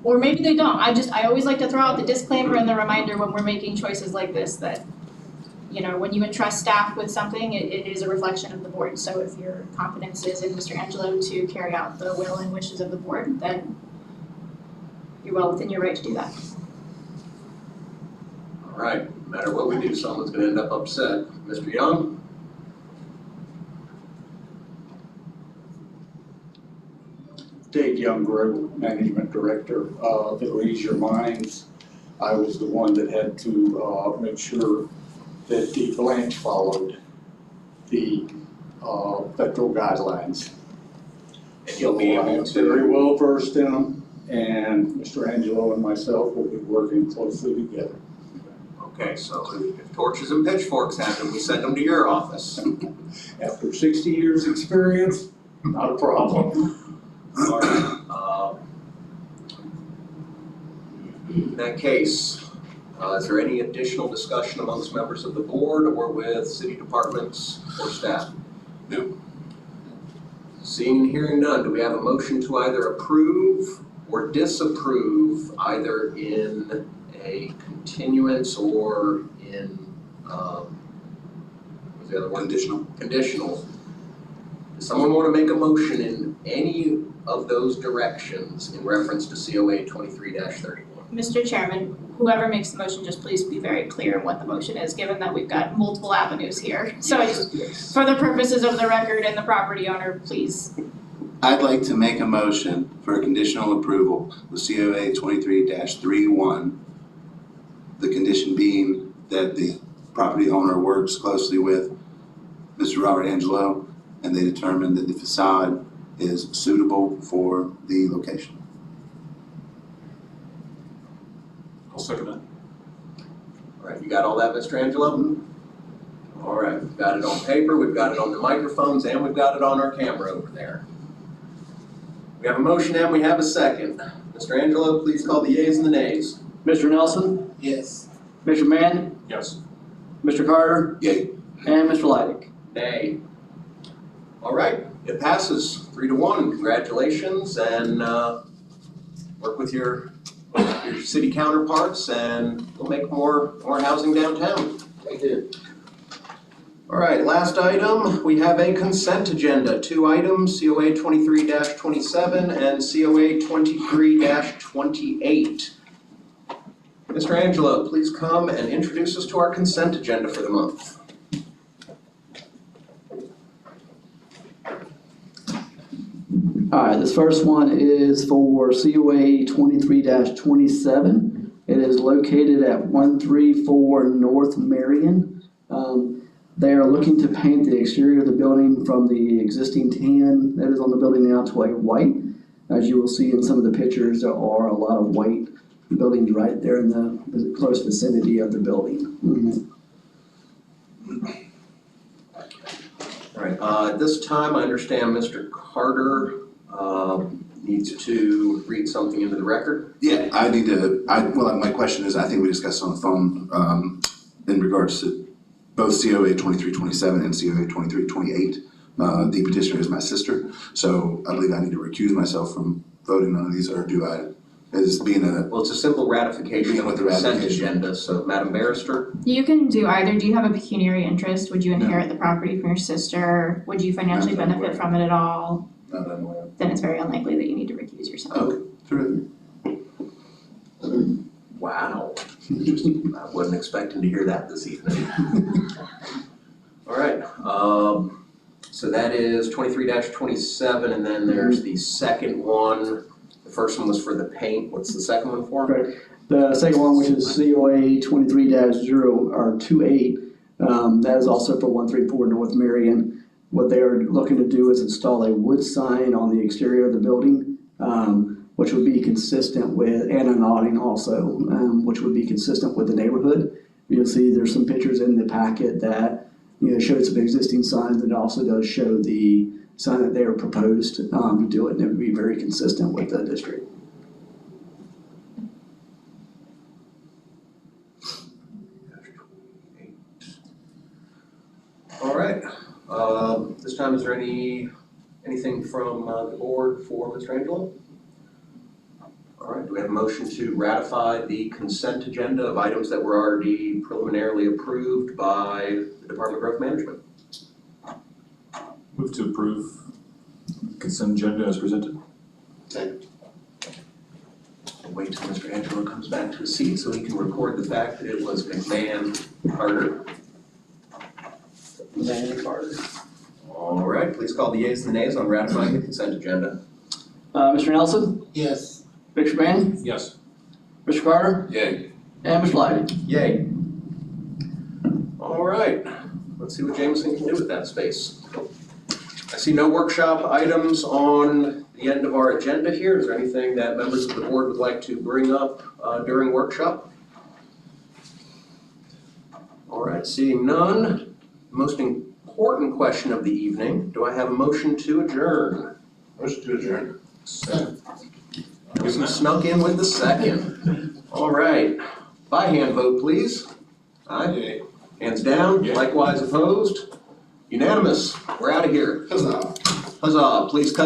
Speaker 5: Or maybe they don't. I always like to throw out the disclaimer and the reminder when we're making choices like this that, you know, when you entrust staff with something, it is a reflection of the board. So if your confidence is in Mr. Angelo to carry out the will and wishes of the board, then you're well within your right to do that.
Speaker 1: All right, no matter what we do, someone's gonna end up upset. Mr. Young?
Speaker 15: Dave Young, Group Management Director. If it'll ease your minds, I was the one that had to make sure that the Blanche followed the federal guidelines.
Speaker 1: And you'll be
Speaker 15: So I
Speaker 1: able
Speaker 15: am
Speaker 1: to.
Speaker 15: very well versed in them, and Mr. Angelo and myself will be working closely together.
Speaker 1: Okay, so if torches and pitchforks happen, we send them to your office.
Speaker 15: After 60 years' experience, not a problem.
Speaker 1: All right, in that case, is there any additional discussion amongst members of the board or with city departments or staff?
Speaker 4: No.
Speaker 1: Seeing and hearing none, do we have a motion to either approve or disapprove, either in a continuance or in, what's the other one?
Speaker 4: Conditional.
Speaker 1: Conditional. Does someone want to make a motion in any of those directions in reference to COA 23-31?
Speaker 5: Mr. Chairman, whoever makes the motion, just please be very clear what the motion is, given that we've got multiple avenues here. So I just, for the purposes of the record and the property owner, please.
Speaker 4: I'd like to make a motion for a conditional approval with COA 23-31. The condition being that the property owner works closely with Mr. Robert Angelo, and they determine that the facade is suitable for the location.
Speaker 6: I'll second that.
Speaker 1: All right, you got all that, Mr. Angelo? All right, we've got it on paper, we've got it on the microphones, and we've got it on our camera over there. We have a motion and we have a second. Mr. Angelo, please call the yeas and the nays.
Speaker 3: Mr. Nelson,
Speaker 2: Yes.
Speaker 3: Mr. Mann,
Speaker 6: Yes.
Speaker 3: Mr. Carter,
Speaker 4: Yay.
Speaker 3: and Mr. Leidig.
Speaker 1: Nay. All right, it passes 3-1. Congratulations, and work with your city counterparts, and we'll make more housing downtown.
Speaker 2: Thank you.
Speaker 1: All right, last item, we have a consent agenda. 2 items, COA 23-27 and COA 23-28. Mr. Angelo, please come and introduce us to our consent agenda for the month.
Speaker 3: All right, this first one is for COA 23-27. It is located at 134 North Marion. They are looking to paint the exterior of the building from the existing tan that is on the building now to a white. As you will see in some of the pictures, there are a lot of white buildings right there in the close vicinity of the building.
Speaker 1: All right, at this time, I understand Mr. Carter needs to read something into the record.
Speaker 4: Yeah, my question is, I think we discussed on the phone, in regards to both COA 23-27 and COA 23-28. The petitioner is my sister, so I believe I need to recuse myself from voting on these, or do I, as being a.
Speaker 1: Well, it's a simple ratification of the consent agenda, so Madam Barrister.
Speaker 5: You can do either. Do you have a pecuniary interest? Would you inherit the property from your sister? Would you financially benefit from it at all?
Speaker 4: Not unaware.
Speaker 5: Then it's very unlikely that you need to recuse yourself.
Speaker 4: Okay, terrific.
Speaker 1: Wow. I wasn't expecting to hear that this evening. All right, so that is 23-27, and then there's the second one. The first one was for the paint. What's the second one for?
Speaker 3: Right. The second one, which is COA 23-28, that is also for 134 North Marion. What they are looking to do is install a wood sign on the exterior of the building, which would be consistent with, and an awning also, which would be consistent with the neighborhood. You'll see there's some pictures in the packet that, showed some existing signs, and it also does show the sign that they are proposed to do it, and it would be very consistent with the district.
Speaker 1: All right, this time, is there anything from the board for Mr. Angelo? All right, do we have a motion to ratify the consent agenda of items that were already preliminarily approved by the Department of Growth Management?
Speaker 6: Move to approve consent agenda as presented.
Speaker 13: Second.
Speaker 1: We'll wait till Mr. Angelo comes back to his seat so he can record the fact that it was McMahon, Carter.
Speaker 3: McMahon and Carter.
Speaker 1: All right, please call the yeas and the nays on ratifying the consent agenda.
Speaker 3: Mr. Nelson,
Speaker 2: Yes.
Speaker 3: Mr. Mann,
Speaker 6: Yes.
Speaker 3: Mr. Carter,
Speaker 13: Yay.
Speaker 3: and Mr. Leidy.
Speaker 1: Yay. All right, let's see what Jameson can do with that space. I see no workshop items on the end of our agenda here. Is there anything that members of the board would like to bring up during workshop? All right, seeing none, most important question of the evening, do I have a motion to adjourn?
Speaker 13: Motion to adjourn.
Speaker 6: Second.
Speaker 1: Nelson snuck in with the second. All right, by hand vote, please. Aye.
Speaker 13: Yay.
Speaker 1: Hands down,
Speaker 6: Yay.
Speaker 1: likewise opposed. Unanimous, we're out of here.
Speaker 13: Huzzah.
Speaker 1: Huzzah, please cut